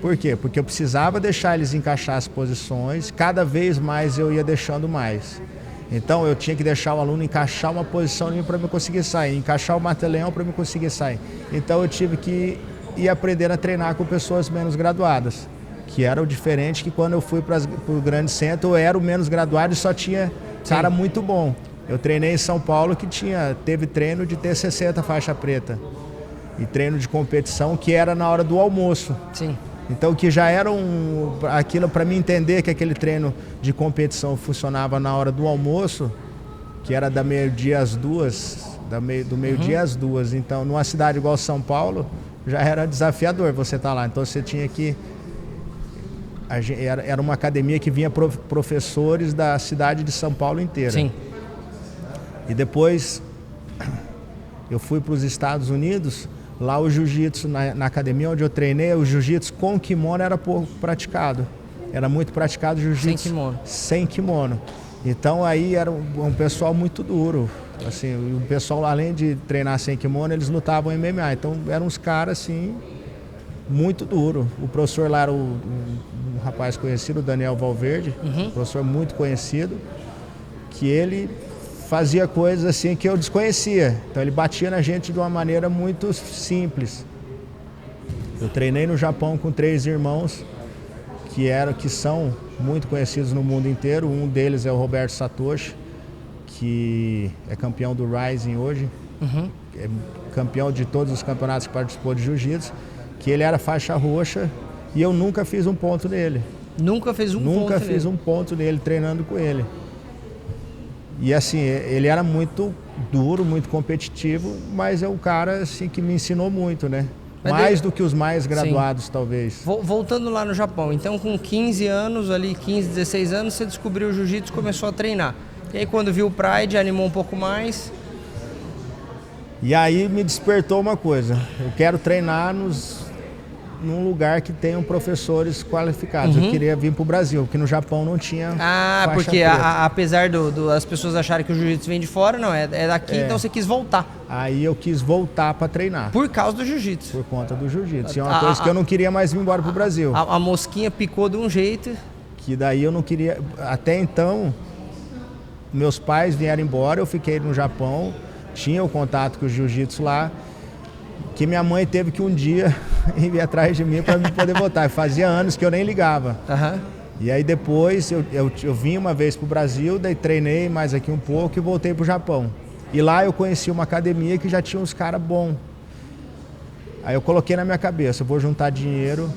Por quê? Porque eu precisava deixar eles encaixar as posições, cada vez mais eu ia deixando mais. Então eu tinha que deixar o aluno encaixar uma posição para eu conseguir sair, encaixar o mata-leão para eu conseguir sair. Então eu tive que ir aprender a treinar com pessoas menos graduadas, que era o diferente que quando eu fui para o grande centro, eu era o menos graduado e só tinha cara muito bom. Eu treinei em São Paulo que teve treino de ter 60 faixa preta e treino de competição que era na hora do almoço. Sim. Então que já era aquilo para mim entender que aquele treino de competição funcionava na hora do almoço, que era da meio-dia às 2, do meio-dia às 2. Então numa cidade igual São Paulo já era desafiador você estar lá. Então você tinha que... Era uma academia que vinha professores da cidade de São Paulo inteira. Sim. E depois eu fui para os Estados Unidos, lá o jiu-jitsu, na academia onde eu treinei, o jiu-jitsu com kimono era pouco praticado. Era muito praticado jiu-jitsu sem kimono. Então aí era um pessoal muito duro. Assim, o pessoal, além de treinar sem kimono, eles lutavam MMA. Então eram uns caras assim, muito duro. O professor lá era um rapaz conhecido, o Daniel Valverde, professor muito conhecido, que ele fazia coisas assim que eu desconhecia. Então ele batia na gente de uma maneira muito simples. Eu treinei no Japão com 3 irmãos que são muito conhecidos no mundo inteiro. Um deles é o Roberto Satoshi, que é campeão do Rising hoje, é campeão de todos os campeonatos que participou de jiu-jitsu, que ele era faixa roxa e eu nunca fiz um ponto nele. Nunca fiz um ponto nele treinando com ele. E assim, ele era muito duro, muito competitivo, mas é um cara assim, que me ensinou muito, né? Mais do que os mais graduados, talvez. Voltando lá no Japão, então com 15 anos, ali 15, 16 anos, você descobriu o jiu-jitsu e começou a treinar. E aí quando viu o Pride, animou um pouco mais? E aí me despertou uma coisa, eu quero treinar num lugar que tenham professores qualificados. Eu queria vir para o Brasil, porque no Japão não tinha faixa porque preta. Apesar das pessoas acharem que o jiu-jitsu vem de fora, não, é daqui, então você quis voltar. Aí eu quis voltar para treinar. Por causa do jiu-jitsu? Por conta do jiu-jitsu. É uma coisa que eu não queria mais vir embora para o Brasil. A mosquinha picou de um jeito... Que daí eu não queria... Até então, meus pais vieram embora, eu fiquei no Japão, tinha o contato com o jiu-jitsu lá, que minha mãe teve que um dia ir atrás de mim para me poder voltar. Fazia anos que eu nem ligava. E aí depois eu vim uma vez para o Brasil, daí treinei mais aqui um pouco e voltei para o Japão. E lá eu conheci uma academia que já tinha uns caras bons. Aí eu coloquei na minha cabeça, eu vou juntar dinheiro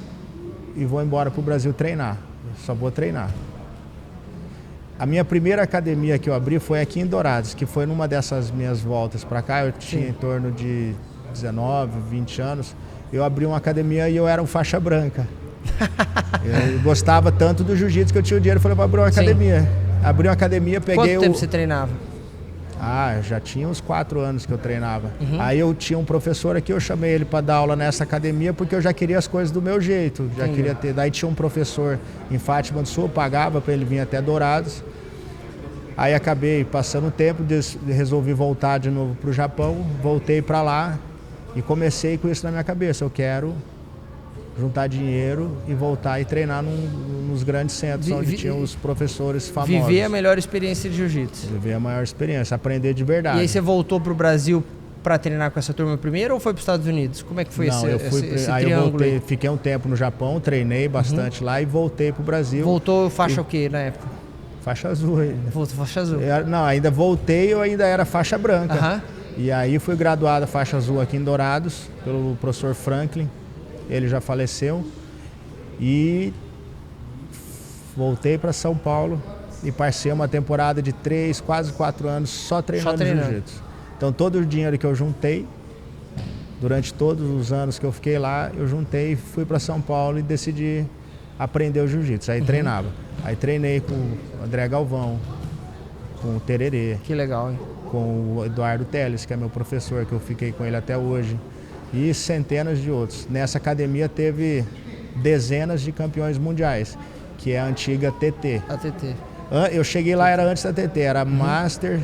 e vou embora para o Brasil treinar. Eu só vou treinar. A minha primeira academia que eu abri foi aqui em Dourados, que foi numa dessas minhas voltas para cá. Eu tinha em torno de 19, 20 anos. Eu abri uma academia e eu era um faixa branca. Eu gostava tanto do jiu-jitsu que eu tinha o dinheiro e falei, vou abrir uma academia. abri uma academia, peguei Quanto tempo você treinava? Já tinha uns 4 anos que eu treinava. Aí eu tinha um professor aqui, eu chamei ele para dar aula nessa academia porque eu já queria as coisas do meu jeito, já queria ter. Daí tinha um professor em Fátima do Sul, eu pagava para ele vir até Dourados. Aí acabei passando o tempo, resolvi voltar de novo para o Japão, voltei para lá e comecei com isso na minha cabeça. Eu quero juntar dinheiro e voltar e treinar nos grandes centros onde tinham os professores famosos. Viver a melhor experiência de jiu-jitsu. Viver a maior experiência, aprender de verdade. E aí você voltou para o Brasil para treinar com essa turma primeiro ou foi para os Estados Unidos? Como é que foi esse aí triângulo? Eu voltei, fiquei um tempo no Japão, treinei bastante lá e voltei para o Brasil. Voltou faixa o quê na época? Faixa azul ainda. Voltou faixa azul. Não, ainda voltei, eu ainda era faixa branca. E aí fui graduado faixa azul aqui em Dourados pelo professor Franklin. Ele já faleceu e voltei para São Paulo e passei uma temporada de 3, quase 4 anos só treinando jiu-jitsu. Então todo o dinheiro que eu juntei, durante todos os anos que eu fiquei lá, eu juntei, fui para São Paulo e decidi aprender o jiu-jitsu. Aí treinava. Aí treinei com o André Galvão, com o Tererê. Que legal, hein? Com o Eduardo Teles, que é meu professor, que eu fiquei com ele até hoje. E centenas de outros. Nessa academia teve dezenas de campeões mundiais, que é a antiga TT. A TT. Eu cheguei lá, era antes da TT, era Master,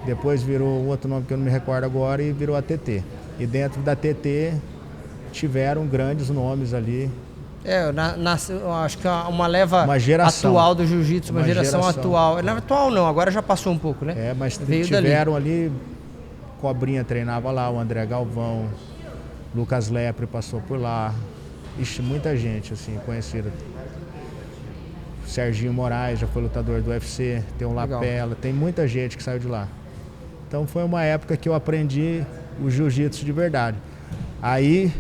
depois virou um outro nome que eu não me recordo agora e virou a TT. E dentro da TT tiveram grandes nomes ali. Eu acho que uma leva atual do jiu-jitsu, uma geração atual. Não, atual não, agora já passou um pouco, né? Mas tiveram ali, Cobrinha treinava lá, o André Galvão, Lucas Lepre passou por lá. Ixi, muita gente assim, conhecida. Serginho Moraes já foi lutador do UFC, tem o Lapela, tem muita gente que saiu de lá. Então foi uma época que eu aprendi o jiu-jitsu de verdade. Aí,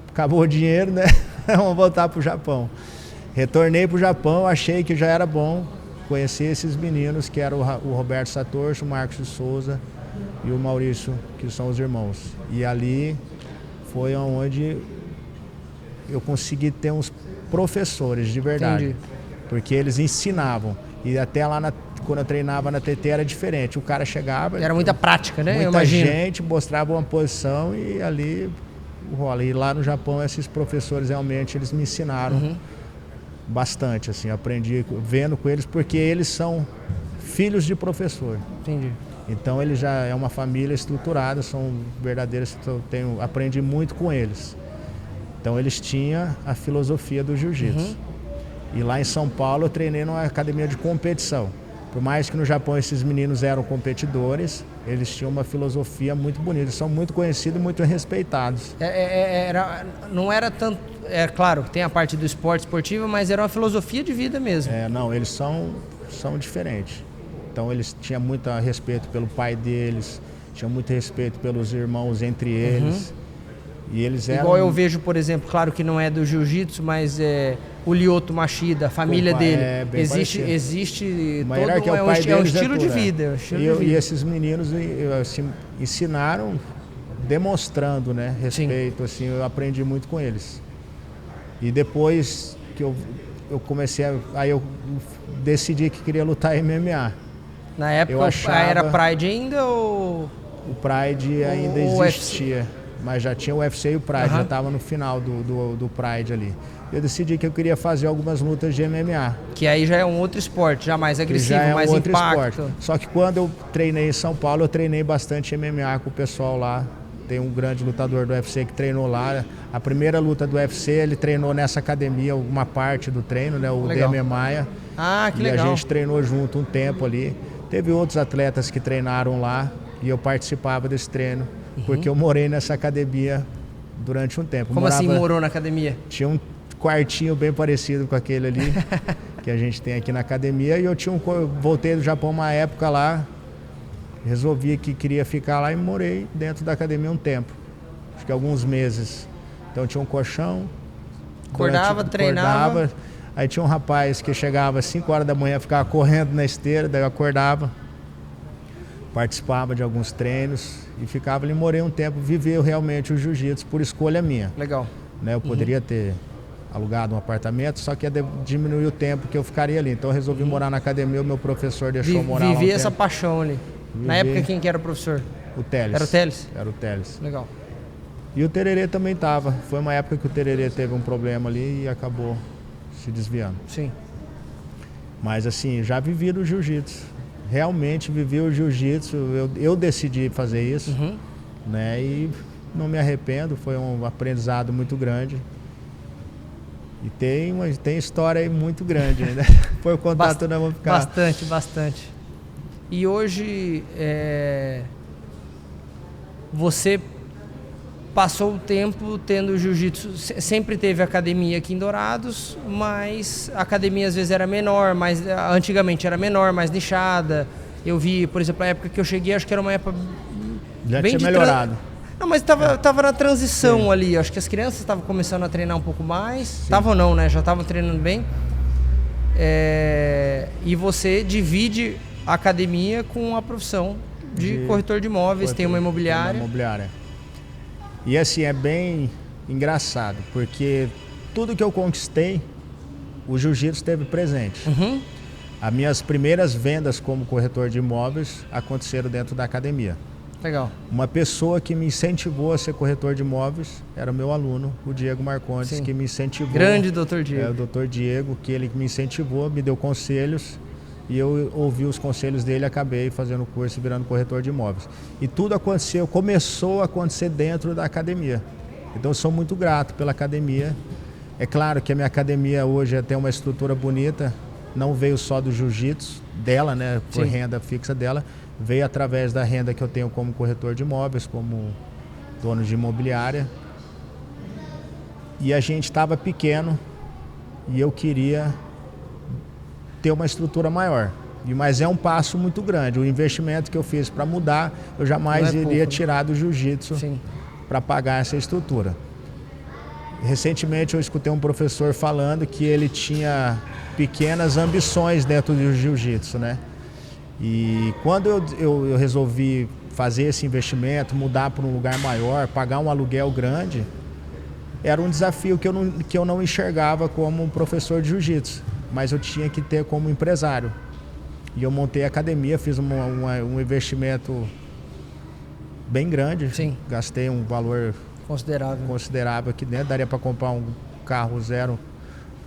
acabou o dinheiro, né? Vamos voltar pro Japão. Retornei pro Japão, achei que já era bom. Conheci esses meninos, que eram o Roberto Satoshi, o Marcos de Souza e o Maurício, que são os irmãos. E ali foi onde eu consegui ter uns professores de verdade. Entendi. Porque eles ensinavam. E até lá, quando eu treinava na TT, era diferente. O cara chegava... Era muita prática, né? Muita gente mostrava uma posição e ali rola. E lá no Japão, esses professores realmente, eles me ensinaram bastante. Assim, aprendi vendo com eles, porque eles são filhos de professor. Entendi. Então, eles já é uma família estruturada, são verdadeiros... aprendi muito com eles. Então, eles tinham a filosofia do jiu-jitsu. E lá em São Paulo eu treinei numa academia de competição. Por mais que no Japão esses meninos eram competidores, eles tinham uma filosofia muito bonita. Eles são muito conhecidos e muito respeitados. Não era tanto... É claro, tem a parte do esporte esportivo, mas era uma filosofia de vida mesmo. Não, eles são diferentes. Então eles tinham muito respeito pelo pai deles, tinham muito respeito pelos irmãos entre eles. E eles eram... Igual eu vejo, por exemplo, claro que não é do jiu-jitsu, mas o Lyoto Machida, a família dele. Existe uma todo é um estilo de vida. E esses meninos assim, ensinaram demonstrando, né, respeito. Assim, eu aprendi muito com eles. E depois que eu comecei aí eu decidi que queria lutar MMA. Na época era Pride ainda ou... O Pride ainda existia. Mas já tinha o UFC e o Pride, já estava no final do Pride ali. Eu decidi que eu queria fazer algumas lutas de MMA. Que aí já é um outro esporte, já mais agressivo, mais impacto. Esporte. Só que quando eu treinei em São Paulo, eu treinei bastante MMA com o pessoal lá. Tem um grande lutador do UFC que treinou lá. A primeira luta do UFC, ele treinou nessa academia, uma parte do treino, né? O Demian Maia. Que legal. E a gente treinou junto um tempo ali. Teve outros atletas que treinaram lá e eu participava desse treino. Porque eu morei nessa academia durante um tempo. Como assim morou na academia? Tinha um quartinho bem parecido com aquele ali que a gente tem aqui na academia. E eu voltei do Japão uma época lá, resolvi que queria ficar lá e morei dentro da academia um tempo. Acho que alguns meses. Então tinha um colchão. Acordava, treinava. Aí tinha um rapaz que chegava às 5 horas da manhã, ficava correndo na esteira, daí eu acordava. Participava de alguns treinos e ficava ali, morei um tempo, viveu realmente o jiu-jitsu por escolha minha. Legal. Né, eu poderia ter alugado um apartamento, só que ia diminuir o tempo que eu ficaria ali. Então eu resolvi morar na academia, o meu professor deixou eu morar lá Viver essa paixão ali. Na época, quem que era o professor? O Teles. Era o Teles? Era o Teles. Legal. E o Tererê também tava. Foi uma época que o Tererê teve um problema ali e acabou se desviando. Sim. Mas assim, já vivi o jiu-jitsu. Realmente vivi o jiu-jitsu. Eu decidi fazer isso, né? E não me arrependo. Foi um aprendizado muito grande. E tem história aí muito grande ainda. Foi o contato, nós vamos ficar... Bastante. E hoje, você passou o tempo tendo jiu-jitsu, sempre teve academia aqui em Dourados, mas a academia às vezes era menor, antigamente era menor, mais nichada. Eu vi, por exemplo, a época que eu cheguei, acho que era uma época já bem tinha melhorado. Não, mas tava na transição ali. Acho que as crianças estavam começando a treinar um pouco mais. Estavam não, né? Já estavam treinando bem. E você divide a academia com a profissão de corretor de imóveis, tem uma imobiliária. E assim, é bem engraçado, porque tudo que eu conquistei, o jiu-jitsu esteve presente. As minhas primeiras vendas como corretor de imóveis aconteceram dentro da academia. Legal. Uma pessoa que me incentivou a ser corretor de imóveis era o meu aluno, o Diego Marcondes, que me incentivou. Grande doutor Diego. O doutor Diego, que ele me incentivou, me deu conselhos, e eu ouvi os conselhos dele e acabei fazendo o curso e virando corretor de imóveis. E tudo começou a acontecer dentro da academia. Então eu sou muito grato pela academia. É claro que a minha academia hoje tem uma estrutura bonita, não veio só do jiu-jitsu dela, né, por renda fixa dela, veio através da renda que eu tenho como corretor de imóveis, como dono de imobiliária. E a gente estava pequeno e eu queria ter uma estrutura maior. Mas é um passo muito grande. O investimento que eu fiz para mudar, eu jamais iria tirar do jiu-jitsu para pagar essa estrutura. Recentemente eu escutei um professor falando que ele tinha pequenas ambições dentro do jiu-jitsu, né? E quando eu resolvi fazer esse investimento, mudar para um lugar maior, pagar um aluguel grande, era um desafio que eu não enxergava como um professor de jiu-jitsu, mas eu tinha que ter como empresário. E eu montei a academia, fiz um investimento bem grande, gastei um valor considerável aqui dentro, daria para comprar um carro zero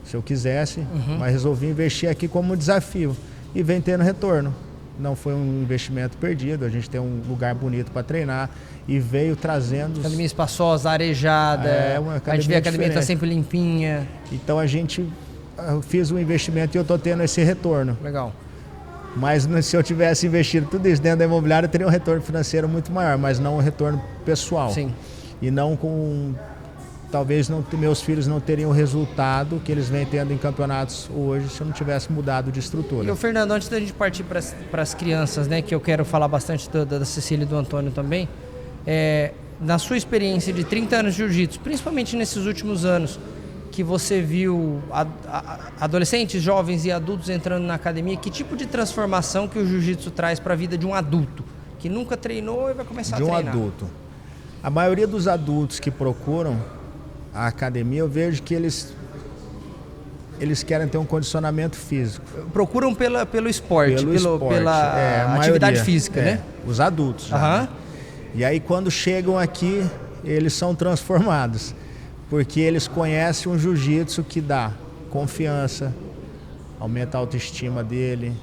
se eu quisesse, mas resolvi investir aqui como desafio e vem tendo retorno. Não foi um investimento perdido, a gente tem um lugar bonito para treinar e veio trazendo... Academia espaçosa, arejada, a gente vê a academia está sempre limpinha. Então eu fiz um investimento e eu estou tendo esse retorno. Legal. Mas se eu tivesse investido tudo isso dentro da imobiliária, eu teria um retorno financeiro muito maior, mas não um retorno pessoal. E não com... Talvez meus filhos não teriam o resultado que eles vêm tendo em campeonatos hoje se eu não tivesse mudado de estrutura. E o Fernando, antes da gente partir para as crianças, né, que eu quero falar bastante da Cecília e do Antônio também, na sua experiência de 30 anos de jiu-jitsu, principalmente nesses últimos anos, que você viu adolescentes, jovens e adultos entrando na academia, que tipo de transformação que o jiu-jitsu traz para a vida de um adulto que nunca treinou e vai começar a treinar? De um adulto. A maioria dos adultos que procuram a academia, eu vejo que eles querem ter um condicionamento físico. Procuram pelo esporte, pela atividade física, né? Os adultos. Já, né? E aí quando chegam aqui, eles são transformados, porque eles conhecem um jiu-jitsu que dá confiança, aumenta a autoestima dele,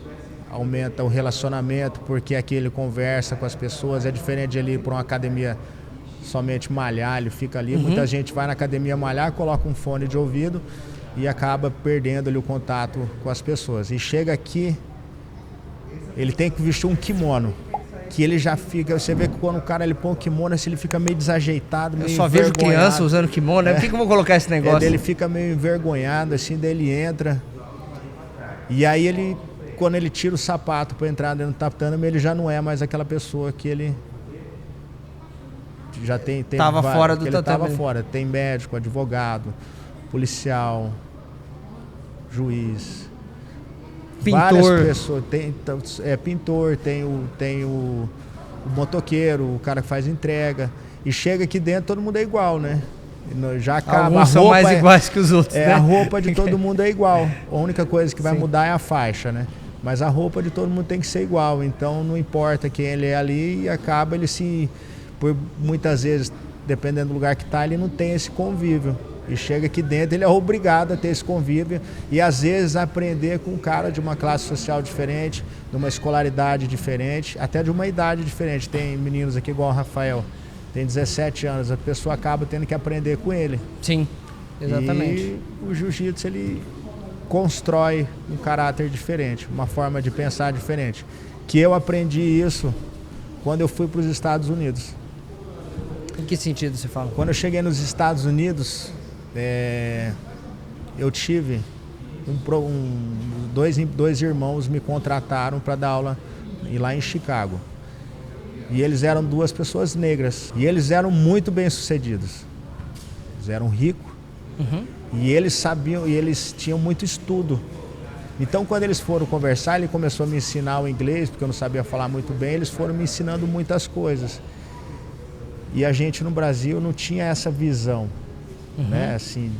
aumenta o relacionamento, porque aqui ele conversa com as pessoas, é diferente de ele ir para uma academia somente malhar, ele fica ali. Muita gente vai na academia malhar, coloca um fone de ouvido e acaba perdendo ali o contato com as pessoas. E chega aqui, ele tem que vestir um kimono, que ele já fica... Você vê que quando o cara ele põe o kimono, assim, ele fica meio desajeitado, meio envergonhado. Eu só vejo criança usando kimono, né? Por que eu vou colocar esse negócio? Ele fica meio envergonhado, assim, daí ele entra. E aí quando ele tira o sapato para entrar dentro do tatame, ele já não é mais aquela pessoa que ele... Já tava fora do tatame. Ele tava fora. Tem médico, advogado, policial, juiz, pintor. Várias pessoas. Pintor, tem o motoqueiro, o cara que faz entrega. E chega aqui dentro, todo mundo é igual, né? Já acaba. Alguns são mais iguais que os outros, né? A roupa de todo mundo é igual. A única coisa que vai mudar é a faixa, né? Mas a roupa de todo mundo tem que ser igual. Então não importa quem ele é ali, e acaba ele por muitas vezes, dependendo do lugar que está, ele não tem esse convívio. E chega aqui dentro, ele é obrigado a ter esse convívio e às vezes aprender com um cara de uma classe social diferente, de uma escolaridade diferente, até de uma idade diferente. Tem meninos aqui igual o Rafael, tem 17 anos, a pessoa acaba tendo que aprender com ele. Sim, exatamente. E o jiu-jitsu, ele constrói um caráter diferente, uma forma de pensar diferente. Que eu aprendi isso quando eu fui para os Estados Unidos. Em que sentido você fala? Quando eu cheguei nos Estados Unidos, eu tive dois irmãos me contrataram para dar aula lá em Chicago. E eles eram 2 pessoas negras. E eles eram muito bem sucedidos. Eles eram ricos. E eles sabiam, e eles tinham muito estudo. Então quando eles foram conversar, ele começou a me ensinar o inglês, porque eu não sabia falar muito bem, eles foram me ensinando muitas coisas. E a gente no Brasil não tinha essa visão, né? Assim,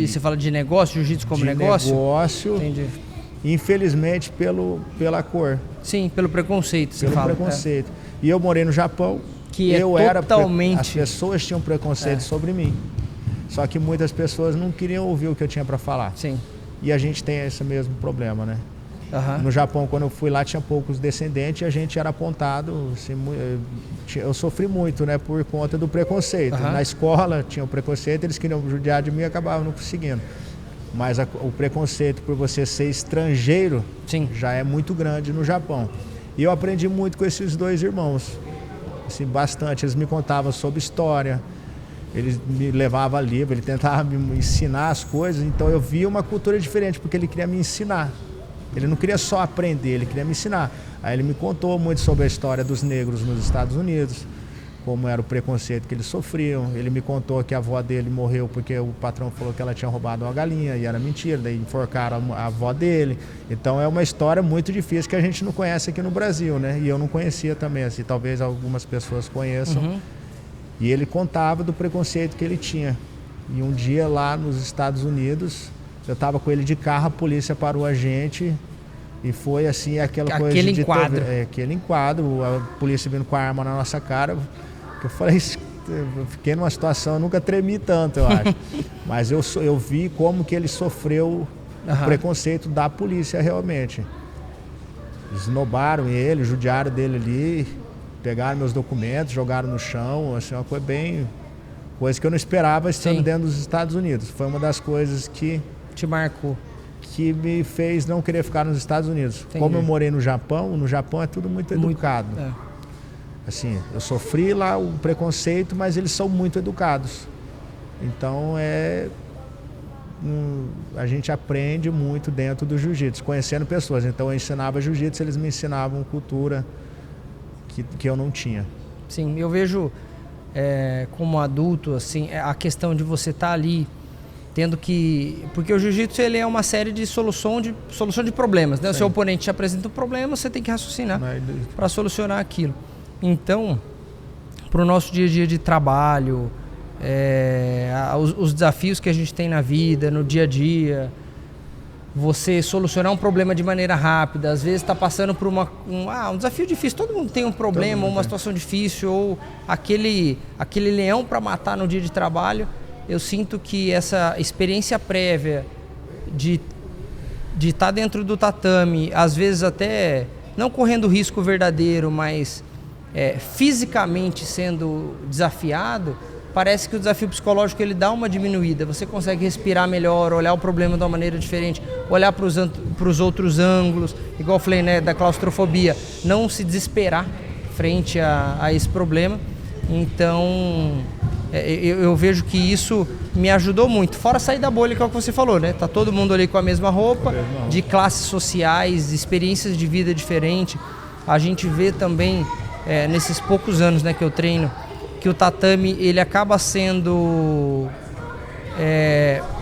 você fala de negócio, jiu-jitsu como negócio? Negócio. Entendi. Infelizmente pela cor. Sim, pelo preconceito, você pelo fala. Preconceito. E eu morei no Japão. Que totalmente... As pessoas tinham preconceito sobre mim. Só que muitas pessoas não queriam ouvir o que eu tinha para falar. Sim. E a gente tem esse mesmo problema, né? No Japão, quando eu fui lá, tinha poucos descendentes e a gente era apontado. Assim, eu sofri muito, né? Por conta do preconceito. Na escola tinha o preconceito, eles queriam judiar de mim e acabavam não conseguindo. Mas o preconceito por você ser estrangeiro já é muito grande no Japão. E eu aprendi muito com esses 2 irmãos. Assim, bastante. Eles me contavam sobre história. Ele me levava livro, ele tentava me ensinar as coisas, então eu via uma cultura diferente, porque ele queria me ensinar. Ele não queria só aprender, ele queria me ensinar. Aí ele me contou muito sobre a história dos negros nos Estados Unidos, como era o preconceito que eles sofriam. Ele me contou que a avó dele morreu porque o patrão falou que ela tinha roubado uma galinha, e era mentira, daí enforcaram a avó dele. Então é uma história muito difícil que a gente não conhece aqui no Brasil, né? E eu não conhecia também, assim, talvez algumas pessoas conheçam. E ele contava do preconceito que ele tinha. E um dia lá nos Estados Unidos, eu estava com ele de carro, a polícia parou a gente e foi assim, aquela coisa de... Aquele enquadro, a polícia vindo com a arma na nossa cara. Eu falei, eu fiquei numa situação, eu nunca tremi tanto, eu acho. Mas eu vi como que ele sofreu o preconceito da polícia realmente. Esnobaram ele, judiaram dele ali. Pegaram meus documentos, jogaram no chão, assim, uma coisa que eu não esperava estando dentro dos Estados Unidos. Foi uma das coisas que... Te marcou. Que me fez não querer ficar nos Estados Unidos. Entendi. Como eu morei no Japão é tudo muito educado. Assim, eu sofri lá o preconceito, mas eles são muito educados. Então a gente aprende muito dentro do jiu-jitsu, conhecendo pessoas. Então eu ensinava jiu-jitsu, eles me ensinavam cultura que eu não tinha. Sim, eu vejo como adulto, assim, a questão de você estar ali tendo que... Porque o jiu-jitsu, ele é uma série de solução de problemas, né? O seu oponente te apresenta um problema, você tem que raciocinar para solucionar aquilo. Então, para o nosso dia a dia de trabalho, os desafios que a gente tem na vida, no dia a dia, você solucionar um problema de maneira rápida, às vezes está passando por um desafio difícil, todo mundo tem um problema, uma situação difícil, ou aquele leão para matar no dia de trabalho. Eu sinto que essa experiência prévia de estar dentro do tatame, às vezes até não correndo risco verdadeiro, mas fisicamente sendo desafiado, parece que o desafio psicológico ele dá uma diminuída. Você consegue respirar melhor, olhar o problema de uma maneira diferente, olhar para os outros ângulos, igual eu falei, né, da claustrofobia, não se desesperar frente a esse problema. Então, eu vejo que isso me ajudou muito. Fora sair da bolha, que é o que você falou, né? Tá todo mundo ali com a mesma roupa, de classes sociais, experiências de vida diferentes. A gente vê também, nesses poucos anos, né, que eu treino, que o tatame ele acaba sendo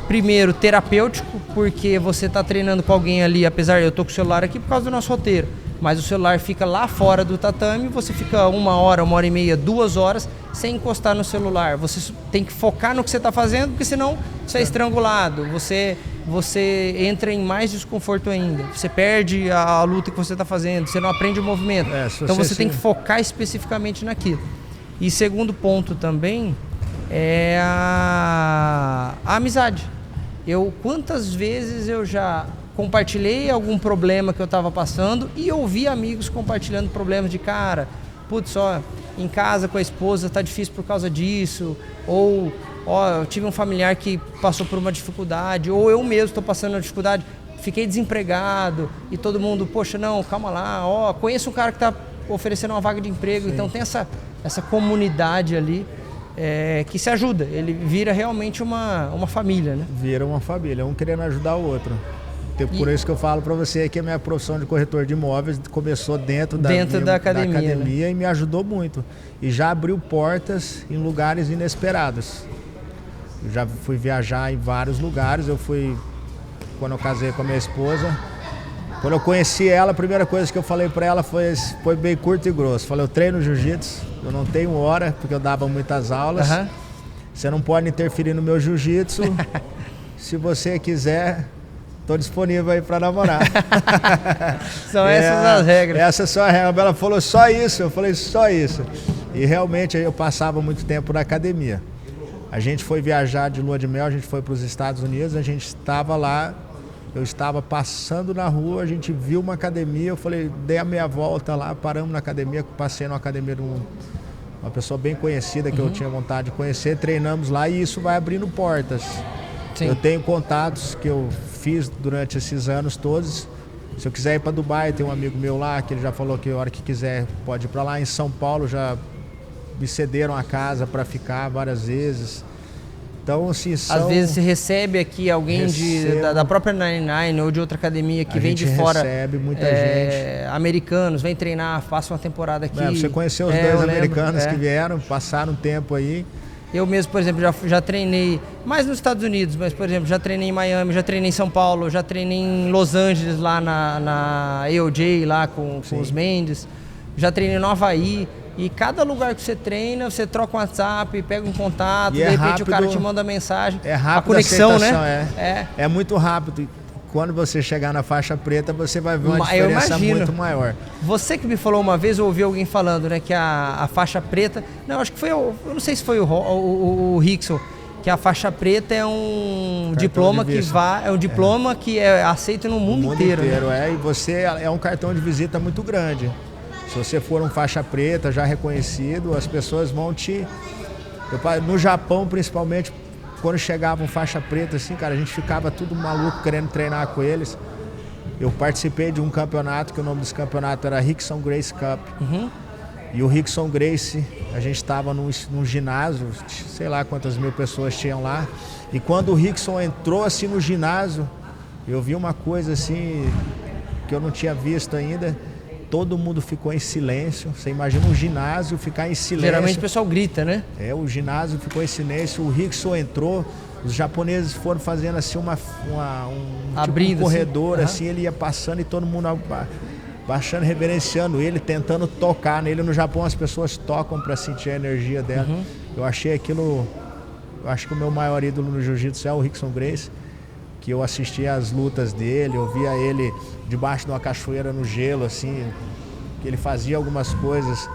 primeiro terapêutico, porque você está treinando com alguém ali, apesar de eu estou com o celular aqui por causa do nosso roteiro, mas o celular fica lá fora do tatame, você fica 1 hora e meia, 2 horas sem encostar no celular. Você tem que focar no que você está fazendo, porque senão você é estrangulado, você entra em mais desconforto ainda, você perde a luta que você está fazendo, você não aprende o movimento. Então você tem que focar especificamente naquilo. E segundo ponto também é a amizade. Quantas vezes eu já compartilhei algum problema que eu estava passando e ouvi amigos compartilhando problemas de cara, putz, em casa com a esposa tá difícil por causa disso, ou eu tive um familiar que passou por uma dificuldade, ou eu mesmo estou passando uma dificuldade, fiquei desempregado e todo mundo, poxa, não, calma lá, conheço um cara que está oferecendo uma vaga de emprego. Sim. Então tem essa comunidade ali que se ajuda, ele vira realmente uma família, né? Vira uma família, um querendo ajudar o outro. Por isso que eu falo para você que a minha profissão de corretor de imóveis começou dentro da academia, né? E me ajudou muito. E já abriu portas em lugares inesperados. Eu já fui viajar em vários lugares. Quando eu casei com a minha esposa, quando eu conheci ela, a primeira coisa que eu falei para ela foi bem curto e grosso. Falei, eu treino jiu-jitsu, eu não tenho hora, porque eu dava muitas aulas. Uhum. Você não pode interferir no meu jiu-jitsu. Se você quiser... Estou disponível aí para namorar. São essas as regras. Essas são as regras. Ela falou só isso, eu falei só isso. E realmente eu passava muito tempo na academia. A gente foi viajar de lua de mel, a gente foi para os Estados Unidos, a gente estava lá, eu estava passando na rua, a gente viu uma academia, eu falei, dei a meia volta lá, paramos na academia, passei numa academia de uma pessoa bem conhecida que eu tinha vontade de conhecer, treinamos lá e isso vai abrindo portas. Sim. Eu tenho contatos que eu fiz durante esses anos todos. Se eu quiser ir para Dubai, tem um amigo meu lá que ele já falou que a hora que quiser pode ir para lá. Em São Paulo já me cederam a casa para ficar várias vezes. Então, assim, às vezes você recebe aqui alguém da própria 99 ou de outra academia que vem de fora. Recebe muita gente. Americanos, vem treinar, passa uma temporada aqui. Você conheceu os dois americanos que vieram, passaram um tempo aí. Eu mesmo, por exemplo, já treinei, mais nos Estados Unidos, mas, por exemplo, já treinei em Miami, já treinei em São Paulo, já treinei em Los Angeles, lá na AOJ, lá com os Mendes, já treinei no Havaí. E cada lugar que você treina, você troca um WhatsApp, pega um contato, de repente rápido, o cara te manda mensagem. É rápido a conexão, né? É muito rápido. Quando você chegar na faixa preta, você vai ver uma diferença muito maior. Você que me falou uma vez, eu ouvi alguém falando, né, que a faixa preta... Não, acho que foi, eu não sei se foi o Rickson, que a faixa preta é um diploma que é aceito no mundo inteiro. Né? E você é um cartão de visita muito grande. Se você for um faixa preta já reconhecido, as pessoas vão no Japão, principalmente, quando chegava um faixa preta, assim, cara, a gente ficava tudo maluco querendo treinar com eles. Eu participei de um campeonato, que o nome desse campeonato era Rickson Gracie Cup. Uhum. E o Rickson Gracie, a gente estava num ginásio, sei lá quantas mil pessoas tinham lá. E quando o Rickson entrou assim no ginásio, eu vi uma coisa assim que eu não tinha visto ainda. Todo mundo ficou em silêncio. Você imagina um ginásio ficar em silêncio. Geralmente o pessoal grita, né? O ginásio ficou em silêncio. O Rickson entrou. Os japoneses foram fazendo assim abrindo, um corredor, assim, ele ia passando e todo mundo baixando, reverenciando ele, tentando tocar nele. No Japão as pessoas tocam para sentir a energia dela. Uhum. Eu achei aquilo... Eu acho que o meu maior ídolo no jiu-jitsu é o Rickson Gracie, que eu assistia às lutas dele, eu via ele debaixo de uma cachoeira no gelo, assim, que ele fazia algumas coisas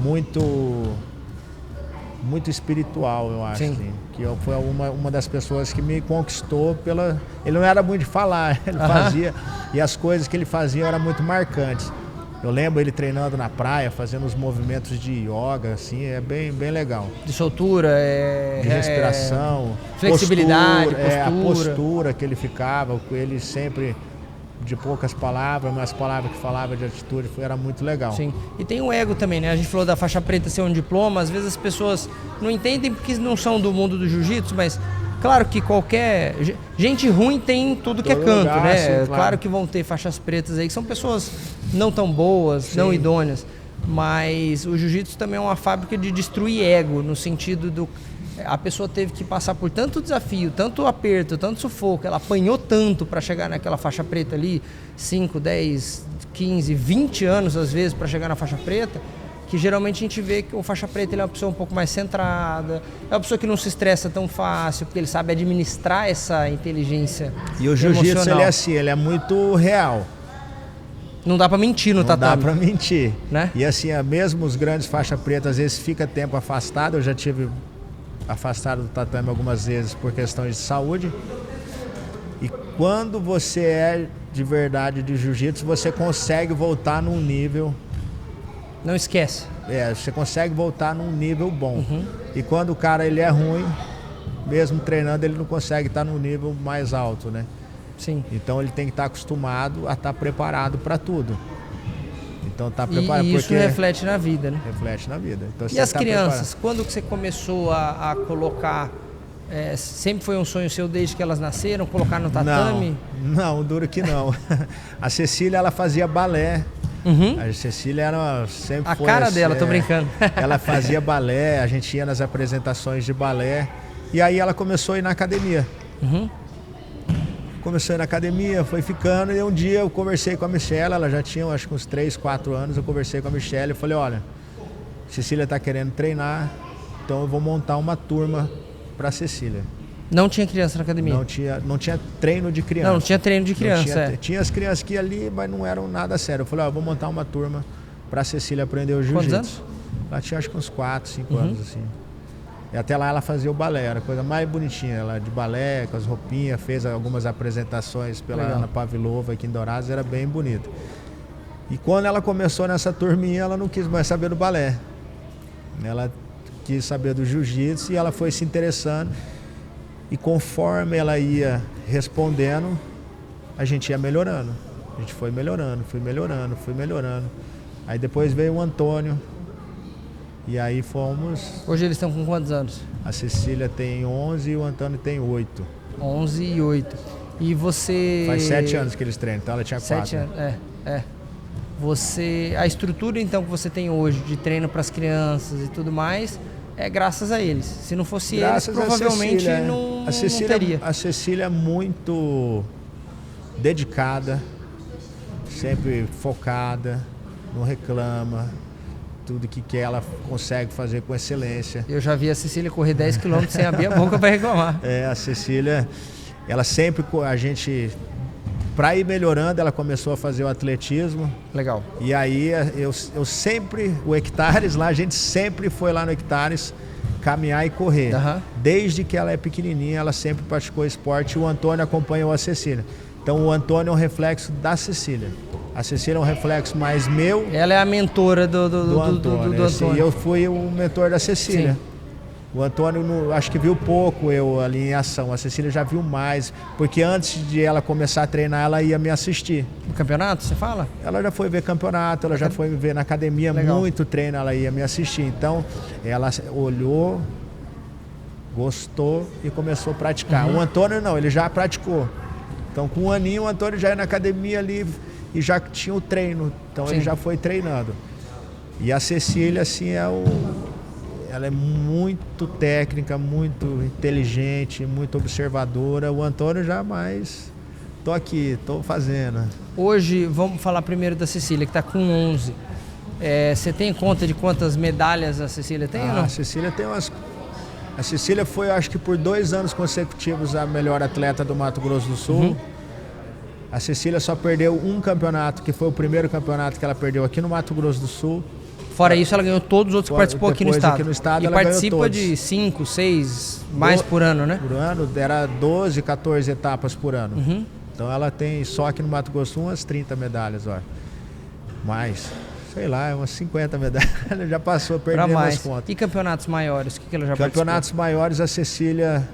muito espiritual, eu acho, assim, que foi uma das pessoas que me conquistou ele não era muito de falar, ele fazia, e as coisas que ele fazia eram muito marcantes. Eu lembro ele treinando na praia, fazendo os movimentos de yoga, assim, é bem legal. De soltura, de respiração, flexibilidade, postura. A postura que ele ficava, ele sempre de poucas palavras, mas as palavras que falava de atitude, era muito legal. Sim, e tem o ego também, né? A gente falou da faixa preta ser um diploma, às vezes as pessoas não entendem porque não são do mundo do jiu-jitsu, mas... Claro que gente ruim tem tudo que é canto, lugar, né? Sim, claro que vão ter faixas pretas aí, que são pessoas não tão boas, não idôneas. Mas o jiu-jitsu também é uma fábrica de destruir ego, no sentido a pessoa teve que passar por tanto desafio, tanto aperto, tanto sufoco, ela apanhou tanto para chegar naquela faixa preta ali, 5, 10, 15, 20 anos às vezes para chegar na faixa preta, que geralmente a gente vê que o faixa preta ele é uma pessoa um pouco mais centrada, é uma pessoa que não se estressa tão fácil, porque ele sabe administrar essa inteligência emocional. E o jiu-jitsu ele é assim, ele é muito real. Não dá pra mentir no tatame. Não dá pra mentir. Né? E assim, mesmo os grandes faixa preta, às vezes fica tempo afastado. Eu já tive afastado do tatame algumas vezes por questões de saúde. E quando você é de verdade de jiu-jitsu, você consegue voltar num nível... Não esquece. Você consegue voltar num nível bom. E quando o cara ele é ruim, mesmo treinando, ele não consegue estar num nível mais alto, né? Sim. Então ele tem que estar acostumado a estar preparado para tudo. Então tá preparado. E isso porque reflete na vida, né? Reflete na vida. Então, e as crianças, quando que você começou a colocar? Sempre foi um sonho seu desde que elas nasceram, colocar no tatame? Não, duro que não. A Cecília, ela fazia balé. A Cecília sempre a foi... cara dela, tô brincando. Ela fazia balé, a gente ia nas apresentações de balé. E aí ela começou a ir na academia. Começou a ir na academia, foi ficando. E um dia eu conversei com a Michelle, ela já tinha acho que uns 3, 4 anos. Eu conversei com a Michelle e falei, olha, Cecília tá querendo treinar, então eu vou montar uma turma pra Cecília. Não tinha criança na academia? Não tinha treino de criança. Não tinha treino de criança, tinha as crianças que iam ali, mas não eram nada sério. Eu falei, eu vou montar uma turma pra Cecília aprender o jiu-jitsu. Quantos anos? Ela tinha acho que uns 4, 5 anos, assim. E até lá ela fazia o balé, era a coisa mais bonitinha. Ela de balé, com as roupinhas, fez algumas apresentações pela Ana Pavlova aqui em Dourados, era bem bonito. E quando ela começou nessa turminha, ela não quis mais saber do balé. Ela quis saber do jiu-jitsu e ela foi se interessando. E conforme ela ia respondendo, a gente ia melhorando. A gente foi melhorando, fui melhorando. Aí depois veio o Antônio. E aí fomos... Hoje eles estão com quantos anos? A Cecília tem 11 e o Antônio tem 8. 11 e 8. E você... Faz 7 anos que eles treinam, então ela tinha 4. 7 anos, A estrutura então que você tem hoje de treino para as crianças e tudo mais... É graças a eles. Se não fosse eles, provavelmente não teria. A Cecília é muito dedicada, sempre focada, não reclama. Tudo que quer ela consegue fazer com excelência. Eu já vi a Cecília correr 10 km sem abrir a boca para reclamar. A Cecília, ela sempre, para ir melhorando, ela começou a fazer o atletismo. Legal. E aí eu sempre, o Hectares lá, a gente sempre foi lá no Hectares caminhar e correr. Desde que ela é pequenininha, ela sempre praticou esporte e o Antônio acompanhou a Cecília. Então o Antônio é um reflexo da Cecília. A Cecília é um reflexo mais meu. Ela é a mentora do Antônio. Antônio. E eu fui o mentor da Cecília. Sim. O Antônio acho que viu pouco eu ali em ação. A Cecília já viu mais, porque antes de ela começar a treinar, ela ia me assistir. No campeonato, você fala? Ela já foi ver campeonato, ela já foi ver na academia. Legal. Muito treino, ela ia me assistir. Então, ela olhou, gostou e começou a praticar. O Antônio não, ele já praticou. Então, com 1 aninho, o Antônio já ia na academia ali e já tinha o treino. Então, ele já foi treinando. E a Cecília, assim, ela é muito técnica, muito inteligente, muito observadora. O Antônio já mais... Tô aqui, tô fazendo. Hoje, vamos falar primeiro da Cecília, que está com 11. Você tem conta de quantas medalhas a Cecília tem ou não? A Cecília tem umas... A Cecília foi, acho que por 2 anos consecutivos, a melhor atleta do Mato Grosso do Sul. A Cecília só perdeu um campeonato, que foi o primeiro campeonato que ela perdeu aqui no Mato Grosso do Sul. Fora isso, ela ganhou todos os outros que participou aqui no estado. Aqui no estado e ela participa de 5, 6, mais por ano, né? Por ano, era 12, 14 etapas por ano. Então ela tem só aqui no Mato Grosso umas 30 medalhas, ó. Mais, sei lá, umas 50 medalhas. Já passou, perdeu as contas. E campeonatos maiores, o que ela já participou? Campeonatos maiores, a Cecília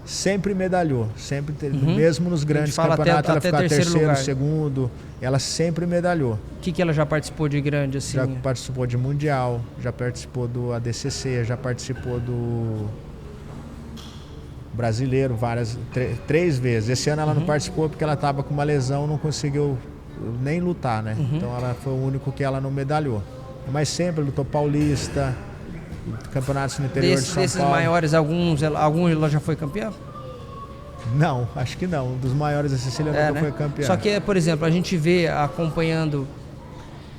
sempre medalhou. Sempre, mesmo nos grandes campeonatos, ela ficava terceiro, segundo. Ela sempre medalhou. O que ela já participou de grande, assim? Já participou de Mundial, já participou do ADCC, já participou do Brasileiro 3 vezes. Esse ano ela não participou porque ela estava com uma lesão, não conseguiu nem lutar, né? Então ela foi o único que ela não medalhou. Mas sempre lutou Paulista, campeonatos no interior de São Paulo. Desses maiores, alguns ela já foi campeã? Não, acho que não. Um dos maiores, a Cecília nunca foi campeã. Só que, por exemplo, a gente vê acompanhando,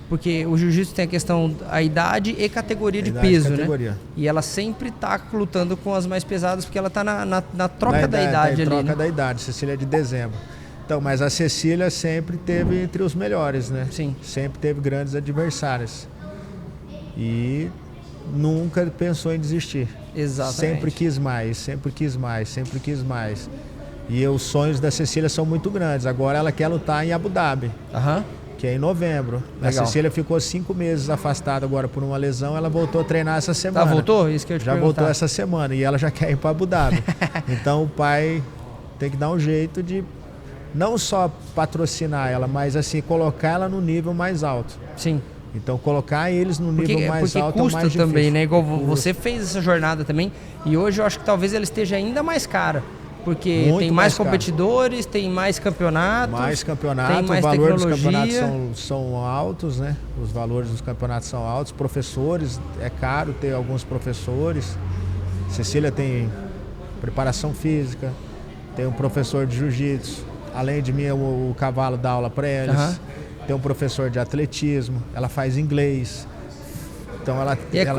porque o jiu-jitsu tem a questão, a idade e categoria de peso, né? E ela sempre tá lutando com as mais pesadas, porque ela tá na troca da idade ali. Troca da idade, Cecília é de dezembro. Então, mas a Cecília sempre teve entre os melhores, né? Sim. Sempre teve grandes adversários. E nunca pensou em desistir. Exatamente. Sempre quis mais, sempre quis mais, sempre quis mais. E os sonhos da Cecília são muito grandes. Agora ela quer lutar em Abu Dhabi, que é em novembro. Legal. A Cecília ficou 5 meses afastada agora por uma lesão. Ela voltou a treinar essa semana. Voltou? Isso que eu ia te perguntar. Voltou essa semana e ela já quer ir para Abu Dhabi. Então o pai tem que dar um jeito de não só patrocinar ela, mas assim, colocar ela no nível mais alto. Sim. Então colocar eles no nível mais alto é mais difícil. Também, né? Igual você fez essa jornada também, e hoje eu acho que talvez ela esteja ainda mais cara. Porque muito tem mais competidores, tem mais campeonatos. Mais campeonatos, tem mais o valor tecnologia. dos campeonatos são altos, né? Os valores dos campeonatos são altos. Professores, é caro ter alguns professores. Cecília tem preparação física, tem um professor de jiu-jitsu. Além de mim, o cavalo dá aula para eles. Tem um professor de atletismo, ela faz inglês. Então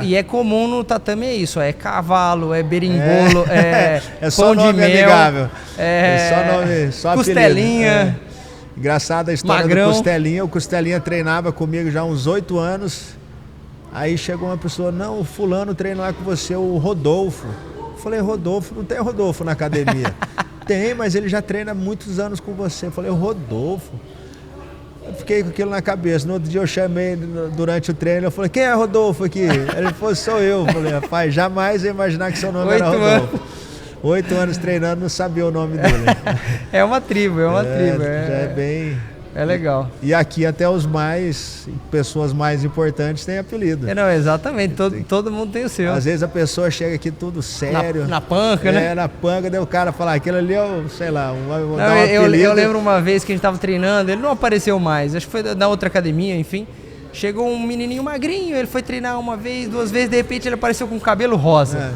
e é comum no tatame isso, é cavalo, é berimbolo, é só pão de nome mel, amigável. Só nome, só costelinha. Engraçada a história magrão. do Costelinha. O Costelinha treinava comigo já há uns 8 anos. Aí chegou uma pessoa, não, o fulano treina lá com você, o Rodolfo. Eu falei, Rodolfo, não tem Rodolfo na academia. Tem, mas ele já treina há muitos anos com você. Eu falei, Rodolfo. Eu fiquei com aquilo na cabeça. No outro dia eu chamei durante o treino, eu falei, quem é Rodolfo aqui? Ele falou, sou eu. Eu falei, rapaz, jamais ia imaginar que seu nome era Rodolfo. 8 anos treinando, não sabia o nome dele. É uma tribo, Já é bem... É legal. E aqui até pessoas mais importantes têm apelido. Não, exatamente, todo mundo tem o seu. Às vezes a pessoa chega aqui tudo sério. Na panca, né? Na panca, daí o cara fala, aquilo ali é, sei lá, eu lembro uma vez que a gente tava treinando, ele não apareceu mais, acho que foi na outra academia, enfim. Chegou um menininho magrinho, ele foi treinar uma vez, 2 vezes, de repente ele apareceu com cabelo rosa.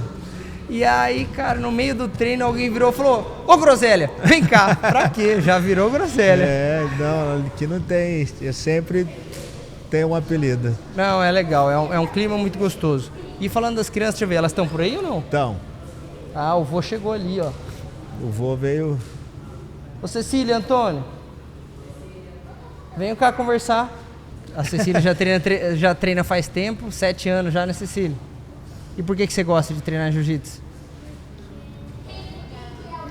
E aí, cara, no meio do treino alguém virou e falou, ô Groselha, vem cá. Pra quê? Já virou Groselha. Não, aqui não tem, eu sempre tenho um apelido. Não, é legal, é um clima muito gostoso. E falando das crianças, deixa eu ver, elas estão por aí ou não? Estão. Ah, o vô chegou ali, ó. O vô veio... Ô Cecília, Antônio, venham cá conversar. A Cecília já treina faz tempo, 7 anos já, né, Cecília? E por que você gosta de treinar jiu-jitsu?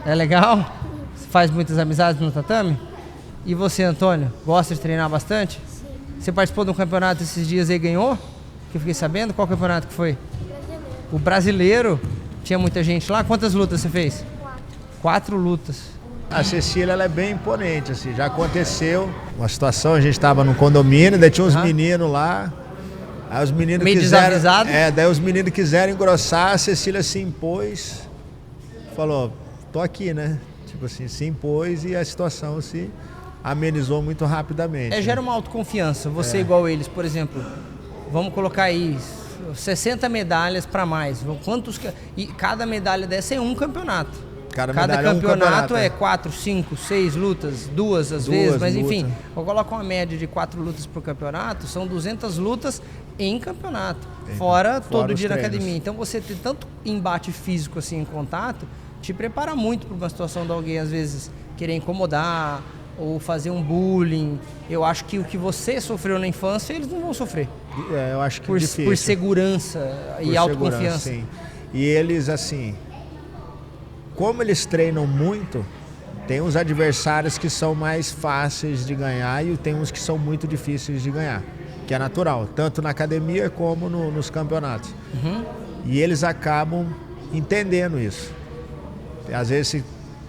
É legal? Você faz muitas amizades no tatame? E você, Antônio, gosta de treinar bastante? Sim. Você participou de um campeonato esses dias e ganhou? Que eu fiquei sabendo. Qual campeonato que foi? O brasileiro. Tinha muita gente lá. Quantas lutas você fez? 4 lutas. A Cecília, ela é bem imponente, assim. Já aconteceu uma situação, a gente estava num condomínio, daí tinha uns meninos lá. Aí os meninos meio desavisado. Daí os meninos quiseram engrossar, a Cecília se impôs, falou, tô aqui, né? Tipo assim, se impôs e a situação se amenizou muito rapidamente. Gera uma autoconfiança. Você igual eles, por exemplo, vamos colocar aí 60 medalhas para mais. E cada medalha dessa é um campeonato. Cada campeonato é 4, 5, 6 lutas, 2 às vezes, mas enfim, eu coloco uma média de 4 lutas por campeonato, são 200 lutas em campeonato, fora todo dia na academia. Então você ter tanto embate físico assim em contato, te prepara muito para uma situação de alguém às vezes querer incomodar ou fazer um bullying. Eu acho que o que você sofreu na infância, eles não vão sofrer. Eu acho que difícil. Por segurança e autoconfiança. Sim. E eles assim... Como eles treinam muito, tem uns adversários que são mais fáceis de ganhar e tem uns que são muito difíceis de ganhar, que é natural, tanto na academia como nos campeonatos. E eles acabam entendendo isso. Às vezes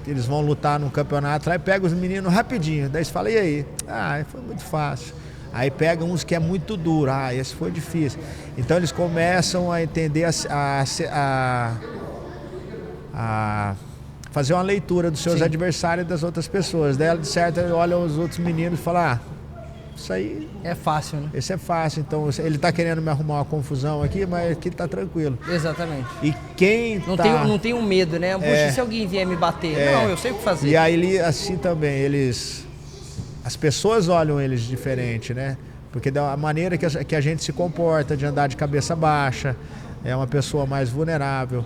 eles vão lutar num campeonato, aí pega os meninos rapidinho, daí eles falam, e aí? Ah, foi muito fácil. Aí pega uns que é muito duro, esse foi difícil. Então eles começam a entender a fazer uma leitura dos seus adversários e das outras pessoas. Daí, de certo, olha os outros meninos e fala, isso aí... É fácil, né? Esse é fácil, então ele tá querendo me arrumar uma confusão aqui, mas aqui tá tranquilo. Exatamente. E quem não tem um medo, né? Puxa, se alguém vier me bater? Não, eu sei o que fazer. E aí, assim também, as pessoas olham eles diferente, né? Porque da maneira que a gente se comporta, de andar de cabeça baixa, é uma pessoa mais vulnerável.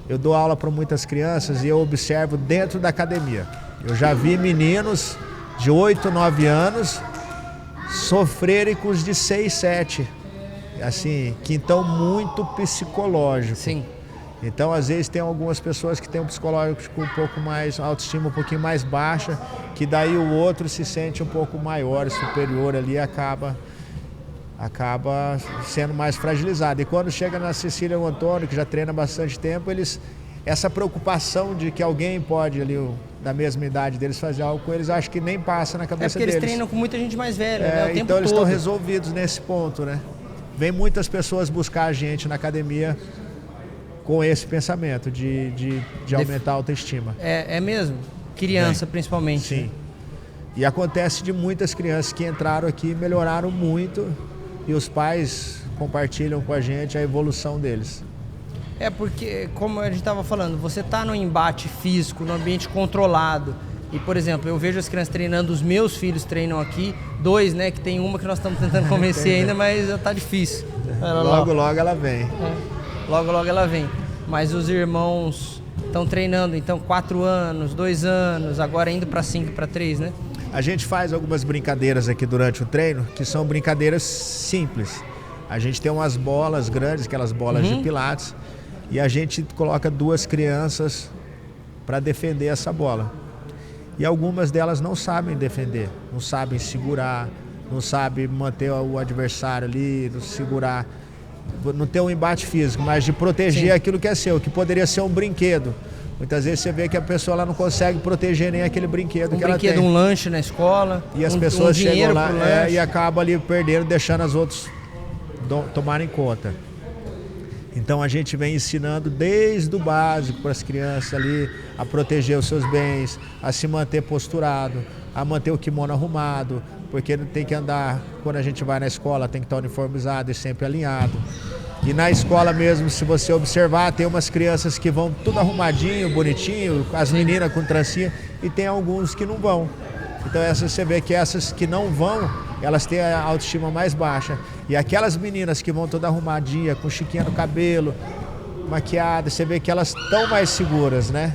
Eu dou aula para muitas crianças e eu observo dentro da academia. Eu já vi meninos de 8, 9 anos sofrerem com os de 6, 7. Assim, que estão muito psicológico. Sim. Então, às vezes, tem algumas pessoas que têm um psicológico um pouco mais, autoestima um pouquinho mais baixa, que daí o outro se sente um pouco maior, superior ali, acaba sendo mais fragilizado. E quando chega na Cecília ou Antônio, que já treina há bastante tempo, essa preocupação de que alguém pode ali, da mesma idade deles, fazer algo com eles, acho que nem passa na cabeça deles. Eles treinam com muita gente mais velha, né? O tempo então eles todo. Estão resolvidos nesse ponto, né? Vem muitas pessoas buscar a gente na academia com esse pensamento de aumentar a autoestima. É mesmo? Criança, principalmente. Sim. Né? E acontece de muitas crianças que entraram aqui, melhoraram muito, e os pais compartilham com a gente a evolução deles. Porque, como a gente estava falando, você está no embate físico, no ambiente controlado. E, por exemplo, eu vejo as crianças treinando, os meus filhos treinam aqui, 2, né? Que tem uma que nós estamos tentando convencer ainda, mas está difícil. Logo ela vem. Logo ela vem. Mas os irmãos estão treinando, então 4 anos, 2 anos, agora indo para 5, para 3, né? A gente faz algumas brincadeiras aqui durante o treino, que são brincadeiras simples. A gente tem umas bolas grandes, aquelas bolas de pilates, e a gente coloca 2 crianças para defender essa bola. E algumas delas não sabem defender, não sabem segurar, não sabem manter o adversário ali, segurar. Não ter um embate físico, mas de proteger aquilo que é seu, que poderia ser um brinquedo. Muitas vezes você vê que a pessoa ela não consegue proteger nem aquele brinquedo que ela tem. Um lanche na escola, e as pessoas chegam lá e acabam ali perdendo, deixando as outras tomarem conta. Então a gente vem ensinando desde o básico para as crianças ali a proteger os seus bens, a se manter posturado, a manter o kimono arrumado, porque tem que andar, quando a gente vai na escola, tem que estar uniformizado e sempre alinhado. E na escola mesmo, se você observar, tem umas crianças que vão tudo arrumadinho, bonitinho, as meninas com trancinha, e tem alguns que não vão. Então você vê que essas que não vão, elas têm a autoestima mais baixa. E aquelas meninas que vão toda arrumadinha, com chiquinha no cabelo, maquiada, você vê que elas estão mais seguras, né?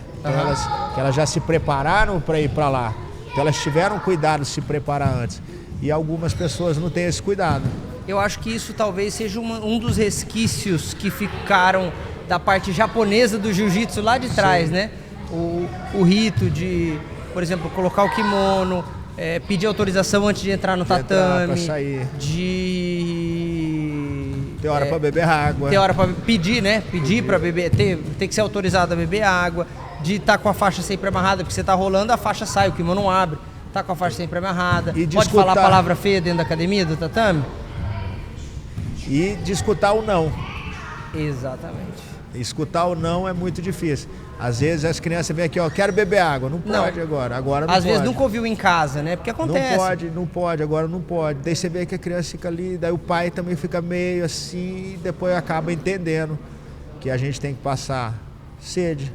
Que elas já se prepararam para ir para lá. Então elas tiveram cuidado de se preparar antes. E algumas pessoas não têm esse cuidado. Eu acho que isso talvez seja um dos resquícios que ficaram da parte japonesa do jiu-jitsu lá de trás, né? O rito de, por exemplo, colocar o kimono, pedir autorização antes de entrar no tatame, ter hora para beber água. Ter hora para pedir, né? Pedir para beber, ter que ser autorizado a beber água, de estar com a faixa sempre amarrada, porque você está rolando, a faixa sai, o kimono não abre. Tá com a faixa sempre amarrada. Pode falar a palavra feia dentro da academia, do tatame? E de escutar o não. Exatamente. Escutar o não é muito difícil. Às vezes as crianças vêm aqui, quero beber água. Não pode agora não pode. Às vezes nunca ouviu em casa, né? Porque acontece. Não pode, agora não pode. Daí você vê que a criança fica ali, daí o pai também fica meio assim, e depois acaba entendendo que a gente tem que passar sede,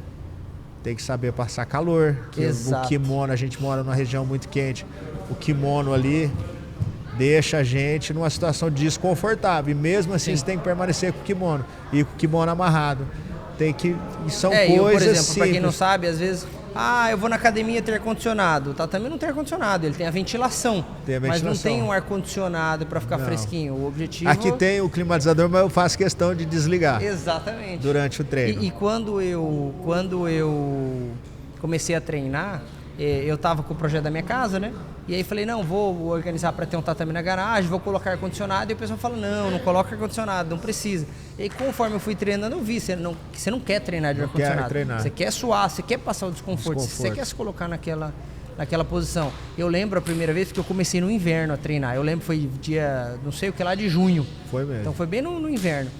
tem que saber passar calor, que o kimono, a gente mora numa região muito quente, o kimono ali deixa a gente numa situação desconfortável, e mesmo assim você tem que permanecer com o kimono, e com o kimono amarrado. São coisas por exemplo, simples. Para quem não sabe, às vezes, eu vou na academia ter ar-condicionado. O tatame não tem ar-condicionado, ele tem a ventilação. Mas não tem um ar-condicionado para ficar fresquinho. O objetivo... Aqui tem o climatizador, mas eu faço questão de desligar. Exatamente. Durante o treino. E quando eu comecei a treinar, eu tava com o projeto da minha casa, né? E aí falei, não, vou organizar para ter um tatame na garagem, vou colocar ar-condicionado. E o pessoal fala, não coloca ar-condicionado, não precisa. E aí, conforme eu fui treinando, eu vi, você não quer treinar de ar-condicionado. Você quer suar, você quer passar o desconforto. Você quer se colocar naquela posição. Eu lembro a primeira vez que eu comecei no inverno a treinar. Eu lembro, foi dia, não sei o que lá, de junho. Foi mesmo. Então foi bem no inverno.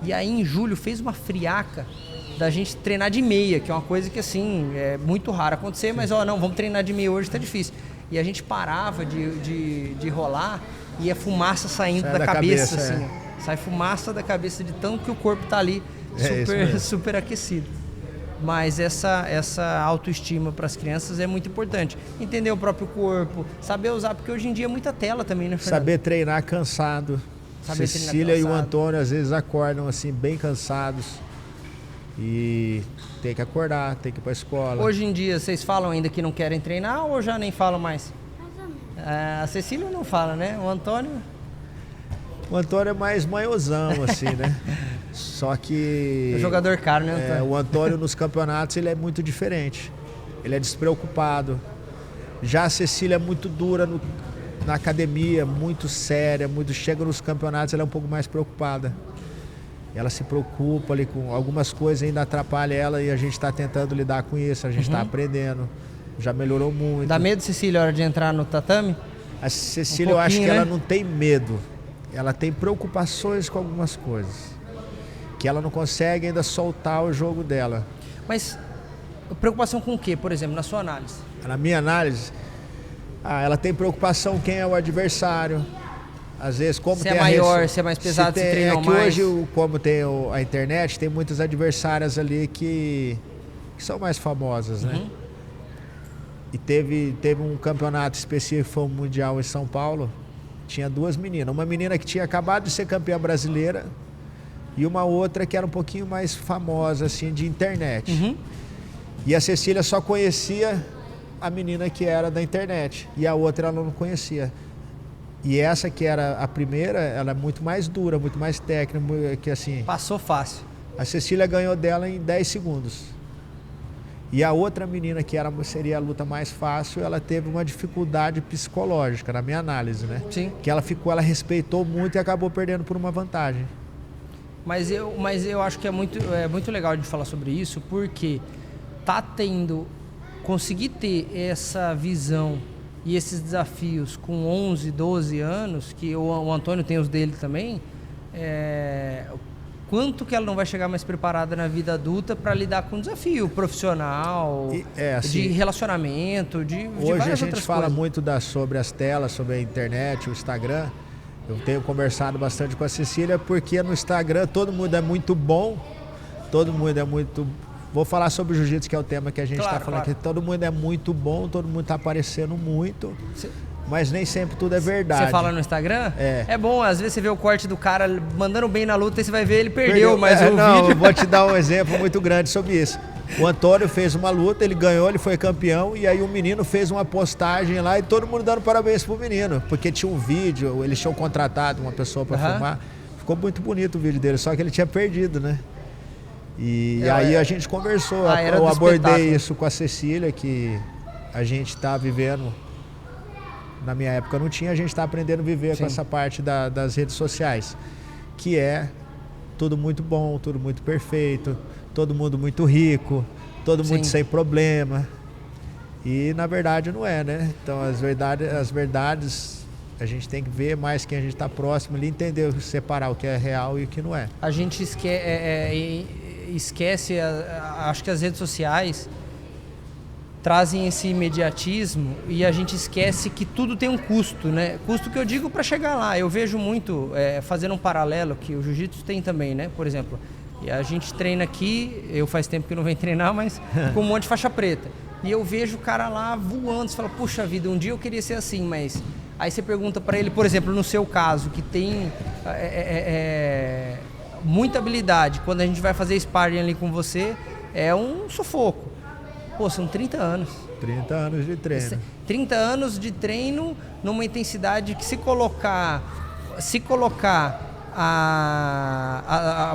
E aí em julho fez uma friaca da gente treinar de meia, que é uma coisa que assim, é muito raro acontecer, mas não, vamos treinar de meia hoje, tá difícil. e a gente parava de rolar e ia fumaça saindo da cabeça, assim. Sai fumaça da cabeça de tanto que o corpo tá ali super aquecido. Mas essa autoestima para as crianças é muito importante. Entender o próprio corpo, saber usar, porque hoje em dia é muita tela também, né, Fernando? Saber treinar cansado. Cecília e o Antônio às vezes acordam assim bem cansados e tem que acordar, tem que ir para a escola. Hoje em dia vocês falam ainda que não querem treinar ou já nem falam mais? A Cecília não fala, né? O Antônio é mais manhosão, assim, né? Só que... É um jogador caro, né, Antônio? O Antônio nos campeonatos ele é muito diferente. Ele é despreocupado. Já a Cecília é muito dura na academia, muito séria, chega nos campeonatos, ela é um pouco mais preocupada. Ela se preocupa ali com algumas coisas, ainda atrapalha ela e a gente está tentando lidar com isso, a gente está aprendendo. Já melhorou muito. Dá medo, Cecília, a hora de entrar no tatame? A Cecília, eu acho que ela não tem medo. Ela tem preocupações com algumas coisas. Que ela não consegue ainda soltar o jogo dela. Mas preocupação com o quê, por exemplo, na sua análise? Na minha análise, ela tem preocupação quem é o adversário. Às vezes, como se é maior, se é mais pesado, se treinou mais. Hoje, como tem a internet, tem muitas adversárias ali que são mais famosas, né? E teve um campeonato específico, foi um mundial em São Paulo. Tinha duas meninas. Uma menina que tinha acabado de ser campeã brasileira e uma outra que era um pouquinho mais famosa, assim, de internet. E a Cecília só conhecia a menina que era da internet. E a outra ela não conhecia. E essa que era a primeira, ela é muito mais dura, muito mais técnica, que assim... Passou fácil. A Cecília ganhou dela em 10 segundos. E a outra menina, que seria a luta mais fácil, ela teve uma dificuldade psicológica, na minha análise, né? Sim. Que ela respeitou muito e acabou perdendo por uma vantagem. Mas eu acho que é muito legal de falar sobre isso, porque conseguir ter essa visão e esses desafios com 11, 12 anos, que o Antônio tem os dele também, quanto que ela não vai chegar mais preparada na vida adulta para lidar com desafio profissional, assim, de relacionamento, de várias outras coisas. Hoje a gente fala muito sobre as telas, sobre a internet, o Instagram. Eu tenho conversado bastante com a Cecília, porque no Instagram todo mundo é muito bom, todo mundo é muito... Vou falar sobre o jiu-jitsu, que é o tema que a gente está falando aqui. Todo mundo é muito bom, todo mundo está aparecendo muito, mas nem sempre tudo é verdade. Você fala no Instagram? É bom, às vezes você vê o corte do cara mandando bem na luta e você vai ver ele perdeu, mas o vídeo... Eu vou te dar um exemplo muito grande sobre isso. O Antônio fez uma luta, ele ganhou, ele foi campeão, e aí o menino fez uma postagem lá e todo mundo dando parabéns pro menino, porque tinha um vídeo, eles tinham contratado uma pessoa para filmar. Ficou muito bonito o vídeo dele, só que ele tinha perdido, né? E aí a gente conversou, eu abordei isso com a Cecília, que a gente está vivendo, na minha época não tinha, a gente está aprendendo a viver com essa parte das redes sociais, que é tudo muito bom, tudo muito perfeito, todo mundo muito rico, todo mundo sem problema. E na verdade não é, né? Então as verdades a gente tem que ver mais quem a gente está próximo e entender, separar o que é real e o que não é. A gente esquece, acho que as redes sociais trazem esse imediatismo e a gente esquece que tudo tem um custo, né? Custo que eu digo para chegar lá. Eu vejo muito, fazendo um paralelo, que o jiu-jitsu tem também, né? Por exemplo, e a gente treina aqui, eu faz tempo que não venho treinar, mas com um monte de faixa preta. E eu vejo o cara lá voando, você fala, puxa vida, um dia eu queria ser assim, mas... Aí você pergunta para ele, por exemplo, no seu caso, que tem muita habilidade, quando a gente vai fazer sparring ali com você, é um sufoco. Pô, são 30 anos. 30 anos de treino. 30 anos de treino numa intensidade que se colocar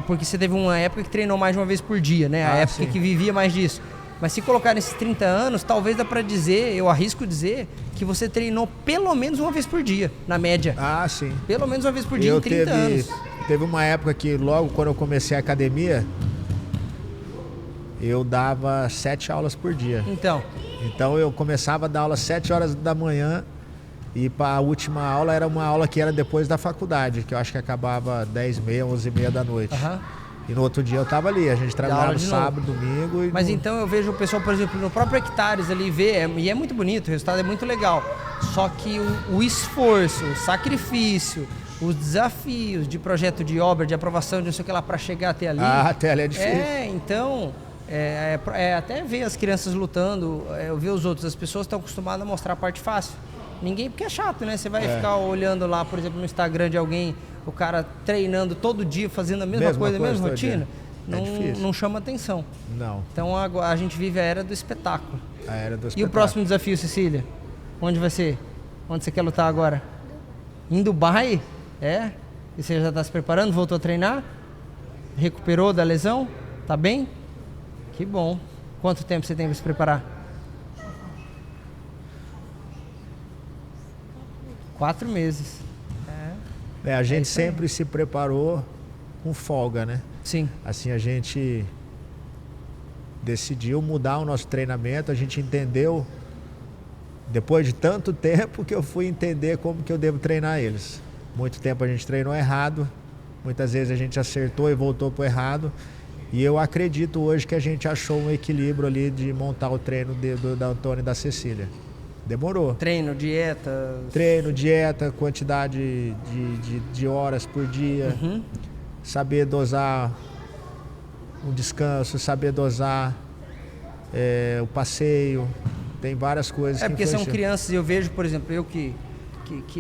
porque você teve uma época que treinou mais de uma vez por dia, né? A época que vivia mais disso. Mas se colocar nesses 30 anos, talvez dá para dizer, eu arrisco dizer, que você treinou pelo menos uma vez por dia, na média. Ah, sim. Pelo menos uma vez por dia em 30 anos. Teve uma época que logo quando eu comecei a academia, eu dava 7 aulas por dia. Então eu começava a dar aula às 7 horas da manhã e para a última aula era uma aula que era depois da faculdade, que eu acho que acabava 10h30, 11h30 da noite. E no outro dia eu tava ali, a gente trabalhava sábado, domingo. Mas então eu vejo o pessoal, por exemplo, no próprio Hectares ali e é muito bonito, o resultado é muito legal. Só que o esforço, o sacrifício, os desafios de projeto de obra, de aprovação, de não sei o que lá, para chegar até ali. Até ali é difícil. Então, até ver as crianças lutando, ver os outros, as pessoas estão acostumadas a mostrar a parte fácil. Ninguém, porque é chato, né? Você vai ficar olhando lá, por exemplo, no Instagram de alguém, o cara treinando todo dia, fazendo a mesma coisa, a mesma rotina, não chama atenção. Não. Então a gente vive a era do espetáculo. A era do espetáculo. E o próximo desafio, Cecília? Onde vai ser? Onde você quer lutar agora? Em Dubai? E você já está se preparando? Voltou a treinar? Recuperou da lesão? Tá bem? Que bom. Quanto tempo você tem para se preparar? 4 meses. A gente sempre se preparou com folga, né? Sim. Assim, a gente decidiu mudar o nosso treinamento, a gente entendeu, depois de tanto tempo que eu fui entender como que eu devo treinar eles. Muito tempo a gente treinou errado, muitas vezes a gente acertou e voltou pro errado. E eu acredito hoje que a gente achou um equilíbrio ali de montar o treino do Antônio e da Cecília. Demorou. Treino, dieta. Quantidade de horas por dia. Saber dosar um descanso, saber dosar o passeio. Tem várias coisas que porque são crianças, e eu vejo, por exemplo, eu que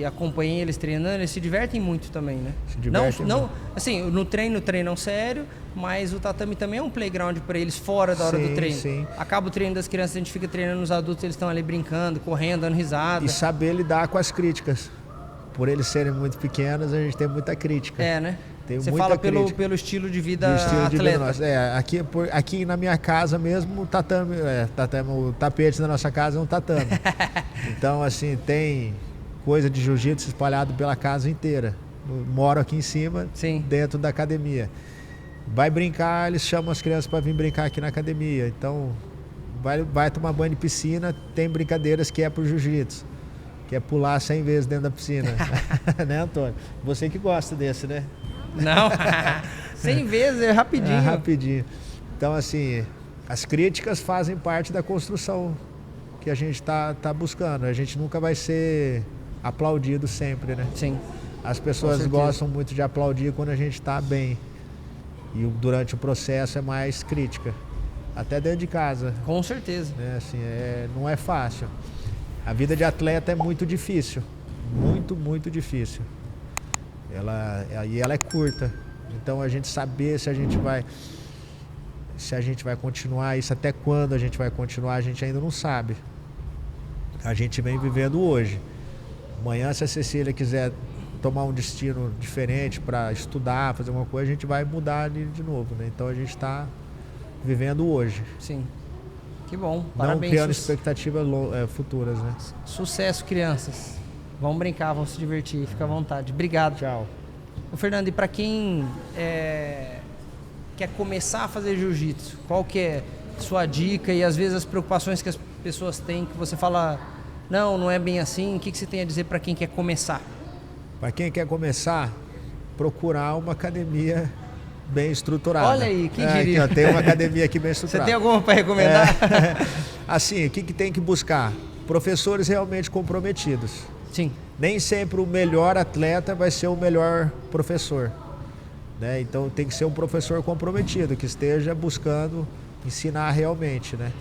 acompanhei eles treinando, eles se divertem muito também, né? Se divertem não, assim, no treino treinam sério, mas o tatame também é um playground para eles fora da hora do treino. Sim. Acaba o treino das crianças, a gente fica treinando os adultos, eles estão ali brincando, correndo, dando risada. E saber lidar com as críticas. Por eles serem muito pequenos, a gente tem muita crítica. Né? Tem Você muita fala pelo estilo de vida atleta. Aqui na minha casa mesmo, o tapete da nossa casa é um tatame. Então, assim, tem coisa de jiu-jitsu espalhado pela casa inteira. Moro aqui em cima, dentro da academia. Vai brincar, eles chamam as crianças para vir brincar aqui na academia. Então, vai tomar banho de piscina, tem brincadeiras que é pro jiu-jitsu. Que é pular 100 vezes dentro da piscina. Né, Antônio? Você que gosta desse, né? Não, 100 vezes é rapidinho. Rapidinho. Então, assim, as críticas fazem parte da construção que a gente tá buscando. A gente nunca vai ser aplaudido sempre, né? Sim. As pessoas gostam muito de aplaudir quando a gente está bem. E durante o processo é mais crítica. Até dentro de casa. Com certeza. Né? Assim, não é fácil. A vida de atleta é muito difícil. Muito, muito difícil. Ela é curta. Então a gente saber se a gente vai continuar isso, até quando a gente vai continuar, a gente ainda não sabe. A gente vem vivendo hoje. Amanhã, se a Cecília quiser tomar um destino diferente para estudar, fazer alguma coisa, a gente vai mudar de novo, né? Então a gente está vivendo hoje. Sim. Que bom. Parabéns. Não criando expectativas futuras, né? Sucesso, crianças. Vão brincar, vão se divertir. Fica à vontade. Obrigado. Tchau. Ô, Fernando, e para quem quer começar a fazer jiu-jitsu, qual que é sua dica e às vezes as preocupações que as pessoas têm, que você fala, não é bem assim, o que você tem a dizer para quem quer começar? Para quem quer começar, procurar uma academia bem estruturada. Olha aí, quem diria? Tem uma academia aqui bem estruturada. Você tem alguma para recomendar? Assim, o que tem que buscar? Professores realmente comprometidos. Sim. Nem sempre o melhor atleta vai ser o melhor professor, né? Então tem que ser um professor comprometido, que esteja buscando ensinar realmente, né?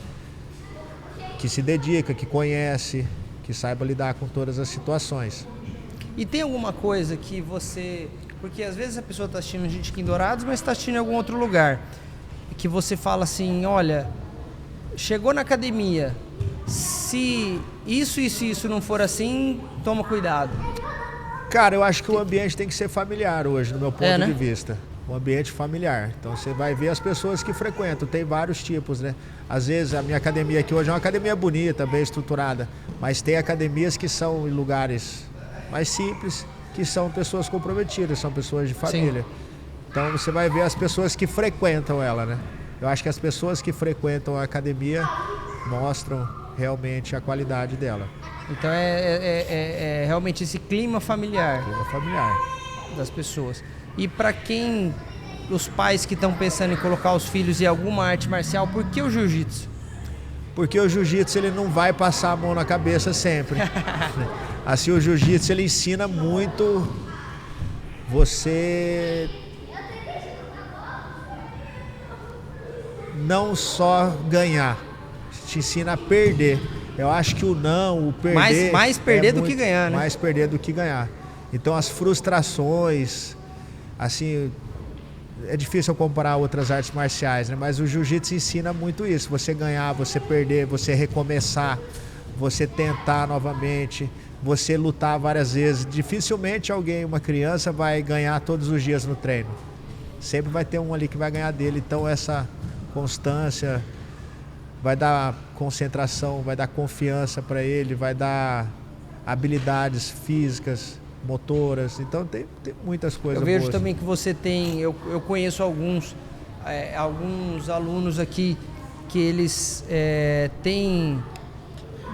Que se dedica, que conhece, que saiba lidar com todas as situações. E tem alguma coisa que você... Porque às vezes a pessoa está assistindo a gente aqui em Dourados, mas está assistindo em algum outro lugar. Que você fala assim, olha, chegou na academia, se isso não for assim, toma cuidado. Cara, eu acho que o ambiente tem que ser familiar hoje, no meu ponto de vista. Um ambiente familiar. Então você vai ver as pessoas que frequentam, tem vários tipos, né? Às vezes a minha academia aqui hoje é uma academia bonita, bem estruturada, mas tem academias que são em lugares mais simples, que são pessoas comprometidas, são pessoas de família. Sim. Então você vai ver as pessoas que frequentam ela, né? Eu acho que as pessoas que frequentam a academia mostram realmente a qualidade dela. Então é realmente esse clima familiar. Clima familiar. Das pessoas. E para quem os pais que estão pensando em colocar os filhos em alguma arte marcial, por que o jiu-jitsu? Porque o jiu-jitsu ele não vai passar a mão na cabeça sempre. Assim, o jiu-jitsu ele ensina muito você não só ganhar, te ensina a perder. Eu acho que o perder... Mais perder do que ganhar, né? Mais perder do que ganhar. Então as frustrações, assim, é difícil eu comparar outras artes marciais, né? Mas o jiu-jitsu ensina muito isso. Você ganhar, você perder, você recomeçar, você tentar novamente, você lutar várias vezes. Dificilmente uma criança vai ganhar todos os dias no treino. Sempre vai ter um ali que vai ganhar dele. Então essa constância vai dar concentração, vai dar confiança para ele, vai dar habilidades físicas, motoras. Então tem muitas coisas boas. Eu vejo também que você tem, eu conheço alguns alunos aqui que eles têm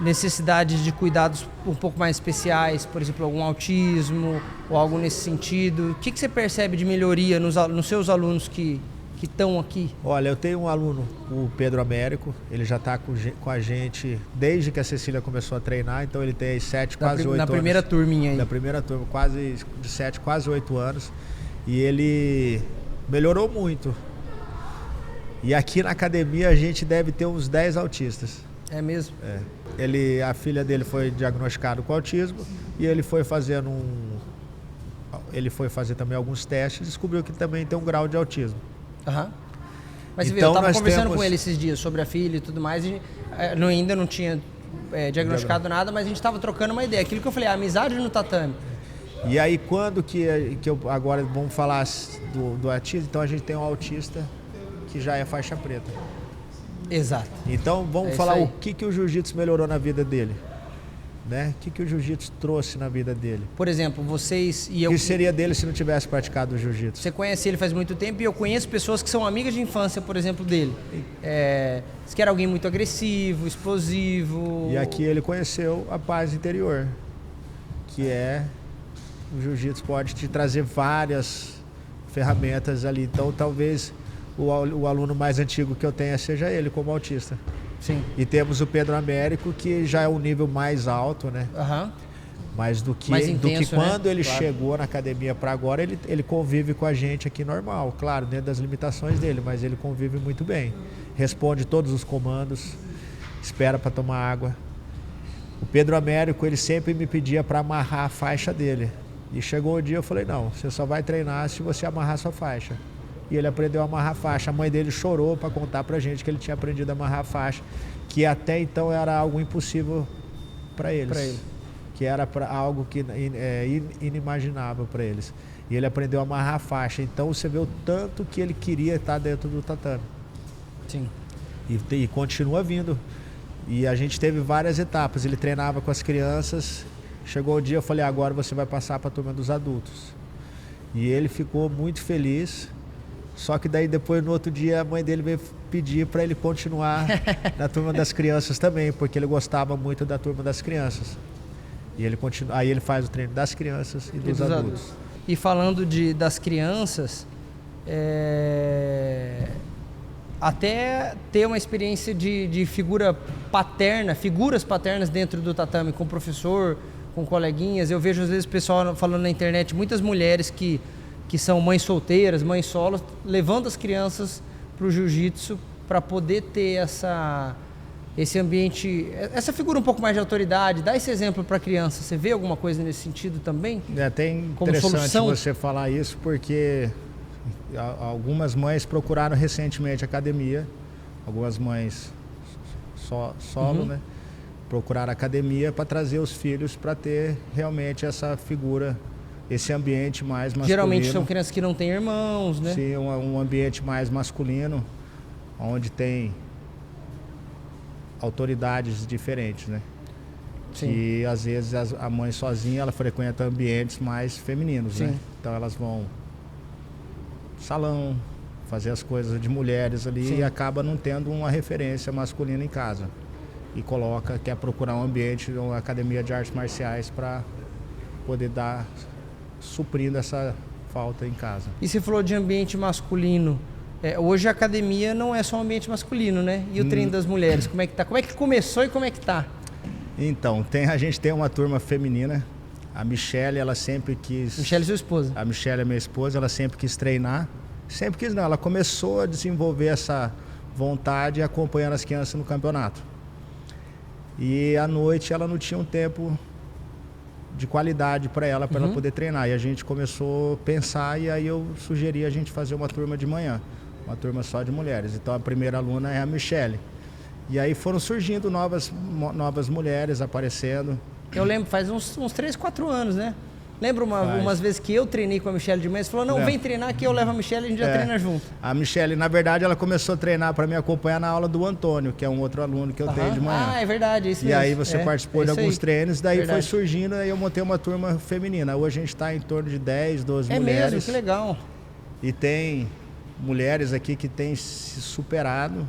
necessidades de cuidados um pouco mais especiais, por exemplo, algum autismo ou algo nesse sentido. O que você percebe de melhoria nos seus alunos que estão aqui? Olha, eu tenho um aluno, o Pedro Américo, ele já está com a gente desde que a Cecília começou a treinar, então ele tem 7, quase 8 anos. Na primeira turminha aí. Na primeira turma, quase de 7, quase 8 anos. E ele melhorou muito. E aqui na academia a gente deve ter uns 10 autistas. É mesmo? É. A filha dele foi diagnosticada com autismo e ele foi fazer também alguns testes e descobriu que também tem um grau de autismo. Uhum. Mas então, eu estava conversando com ele esses dias sobre a filha e tudo mais, e ainda não tinha diagnosticado nada, mas a gente estava trocando uma ideia. Aquilo que eu falei, a amizade no tatame. E aí quando agora vamos falar do autismo, então a gente tem um autista que já é faixa preta. Exato. Então vamos falar o que o jiu-jitsu melhorou na vida dele. Né? O que o jiu-jitsu trouxe na vida dele? Por exemplo, vocês e eu... O que seria dele se não tivesse praticado o jiu-jitsu? Você conhece ele faz muito tempo e eu conheço pessoas que são amigas de infância, por exemplo, dele. Diz que era alguém muito agressivo, explosivo... E aqui ele conheceu a paz interior, que o jiu-jitsu pode te trazer várias ferramentas ali. Então talvez o aluno mais antigo que eu tenha seja ele como autista. Sim. E temos o Pedro Américo, que já é um nível mais alto, né? Uhum. Mas do que intenso, quando né? ele chegou na academia para agora, ele convive com a gente aqui normal, claro, dentro das limitações dele, mas ele convive muito bem. Responde todos os comandos, espera para tomar água. O Pedro Américo, ele sempre me pedia para amarrar a faixa dele. E chegou o dia, eu falei, não, você só vai treinar se você amarrar sua faixa. E ele aprendeu a amarrar a faixa. A mãe dele chorou para contar pra gente que ele tinha aprendido a amarrar a faixa, que até então era algo impossível para eles. Que era algo que inimaginável para eles. E ele aprendeu a amarrar a faixa. Então você vê o tanto que ele queria estar dentro do tatame. Sim. E continua vindo. E a gente teve várias etapas. Ele treinava com as crianças. Chegou o dia, eu falei, agora você vai passar para a turma dos adultos. E ele ficou muito feliz. Só que daí depois, no outro dia, a mãe dele veio pedir para ele continuar na turma das crianças também, porque ele gostava muito da turma das crianças. E ele aí ele faz o treino das crianças e dos adultos. E falando das crianças, até ter uma experiência de figuras paternas dentro do tatame, com professor, com coleguinhas. Eu vejo às vezes o pessoal falando na internet, muitas mulheres que são mães solteiras, mães solos, levando as crianças para o jiu-jitsu para poder ter esse ambiente, essa figura um pouco mais de autoridade, dá esse exemplo para a criança. Você vê alguma coisa nesse sentido também? É até interessante você falar isso, porque algumas mães procuraram recentemente a academia, algumas mães solo, né? Procuraram a academia para trazer os filhos para ter realmente essa figura, esse ambiente mais masculino. Geralmente são crianças que não têm irmãos, né? Sim, um ambiente mais masculino, onde tem autoridades diferentes, né? Sim. E às vezes a mãe sozinha, ela frequenta ambientes mais femininos, sim, né? Então elas vão salão, fazer as coisas de mulheres ali, sim, e acaba não tendo uma referência masculina em casa. E quer procurar um ambiente, uma academia de artes marciais para poder suprindo essa falta em casa. E você falou de ambiente masculino. Hoje a academia não é só um ambiente masculino, né? E o treino das mulheres, como é que tá? Como é que começou e como é que tá? Então, a gente tem uma turma feminina. A Michele, ela sempre quis... Michele é sua esposa? A Michele é minha esposa, ela sempre quis treinar. Sempre quis não, ela começou a desenvolver essa vontade acompanhando as crianças no campeonato. E à noite ela não tinha um tempo de qualidade para ela poder treinar. E a gente começou a pensar e aí eu sugeri a gente fazer uma turma de manhã. Uma turma só de mulheres. Então a primeira aluna é a Michele. E aí foram surgindo novas mulheres aparecendo. Eu lembro, faz uns 3, 4 anos, né? Lembro umas vezes que eu treinei com a Michele de manhã, você falou, não, vem treinar aqui, eu levo a Michele e a gente já treina junto. A Michele, na verdade, ela começou a treinar para me acompanhar na aula do Antônio, que é um outro aluno que eu tenho de manhã. Ah, é verdade, isso mesmo. E aí você participou de alguns treinos, daí foi surgindo, aí eu montei uma turma feminina. Hoje a gente está em torno de 10, 12 mulheres. É mesmo, que legal. E tem mulheres aqui que têm se superado.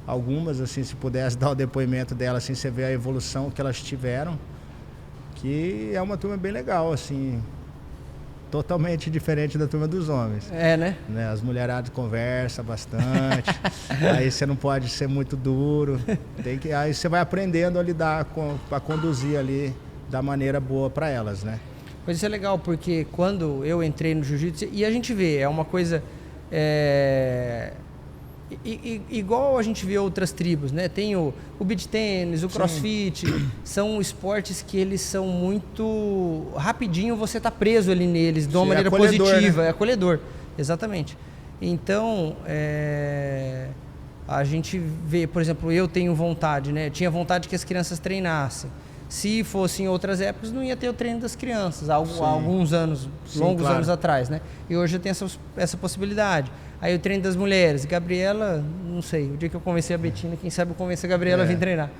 Algumas, assim, se pudesse dar o depoimento delas, assim, você vê a evolução que elas tiveram. Que é uma turma bem legal, assim, totalmente diferente da turma dos homens. Né? As mulheradas conversam bastante, aí você não pode ser muito duro, aí você vai aprendendo a lidar para conduzir ali da maneira boa para elas, né? Pois isso é legal, porque quando eu entrei no jiu-jitsu, e a gente vê, é uma coisa... igual a gente vê outras tribos, né? Tem o beach tênis, o crossfit, são esportes que eles são muito... Rapidinho você tá preso ali neles, de uma maneira positiva, né? É acolhedor, exatamente. Então, a gente vê, por exemplo, eu tenho vontade, né? Eu tinha vontade que as crianças treinassem. Se fosse em outras épocas, não ia ter o treino das crianças, há alguns anos, longos anos atrás, né? E hoje eu tenho essa possibilidade. Aí o treino das mulheres. Gabriela, não sei, o dia que eu convenci a Betina, quem sabe eu convenci a Gabriela a vir treinar.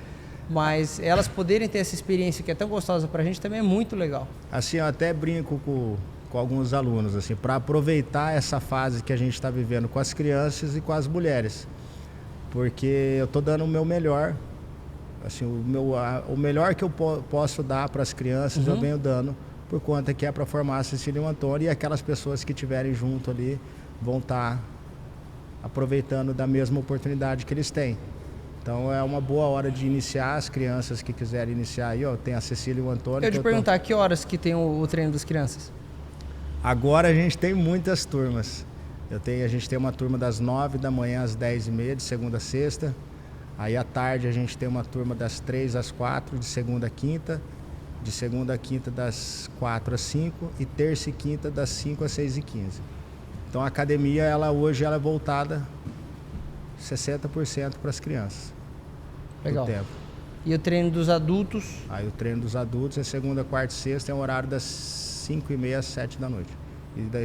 Mas elas poderem ter essa experiência que é tão gostosa pra gente também é muito legal. Assim, eu até brinco com alguns alunos, assim, para aproveitar essa fase que a gente está vivendo com as crianças e com as mulheres. Porque eu tô dando o meu melhor. Assim, o melhor que eu posso dar para as crianças, eu venho dando, por conta que é para formar a Cecília e o Antônio, e aquelas pessoas que estiverem junto ali vão estar aproveitando da mesma oportunidade que eles têm. Então é uma boa hora de iniciar, as crianças que quiserem iniciar aí, ó, tem a Cecília e o Antônio. Eu te perguntar, que horas que tem o treino das crianças? Agora a gente tem muitas turmas. A gente tem uma turma das 9 da manhã às 10h30, de segunda a sexta. Aí à tarde a gente tem uma turma das 3 às 4, de segunda a quinta. De segunda a quinta das 4 às 5 e terça e quinta das 5 às 6h15. Então a academia, hoje ela é voltada 60% para as crianças. Legal. E o treino dos adultos? Aí o treino dos adultos é segunda, quarta e sexta, é um horário das 5h30 às 7 da noite.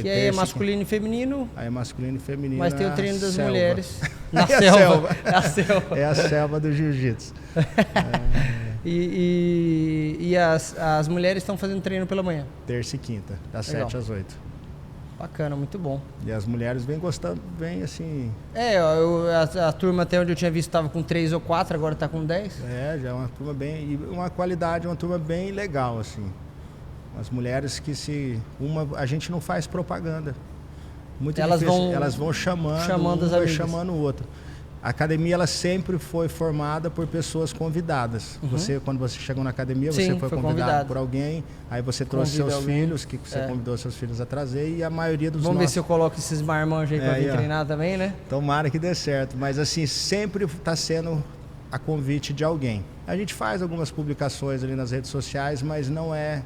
Que aí é masculino e feminino? Aí é masculino e feminino. Mas tem o treino das mulheres. Na selva. É a selva. É a selva do jiu-jitsu. E as mulheres estão fazendo treino pela manhã? Terça e quinta, das 7 às 8. Bacana, muito bom. E as mulheres vêm gostando, vêm assim... A turma até onde eu tinha visto estava com 3 ou 4, agora está com 10. Já é uma turma bem... E uma qualidade, uma turma bem legal, assim. As mulheres que a gente não faz propaganda. Muito difícil. Elas vão chamando as amigas. Chamando o outro. A academia, ela sempre foi formada por pessoas convidadas. Quando você chegou na academia, você foi convidado por alguém, aí você trouxe seus filhos, que você convidou seus filhos a trazer, e a maioria dos Vamos ver se eu coloco esses marmanjos aí para vir treinar também, né? Tomara que dê certo, mas assim, sempre está sendo a convite de alguém. A gente faz algumas publicações ali nas redes sociais, mas não é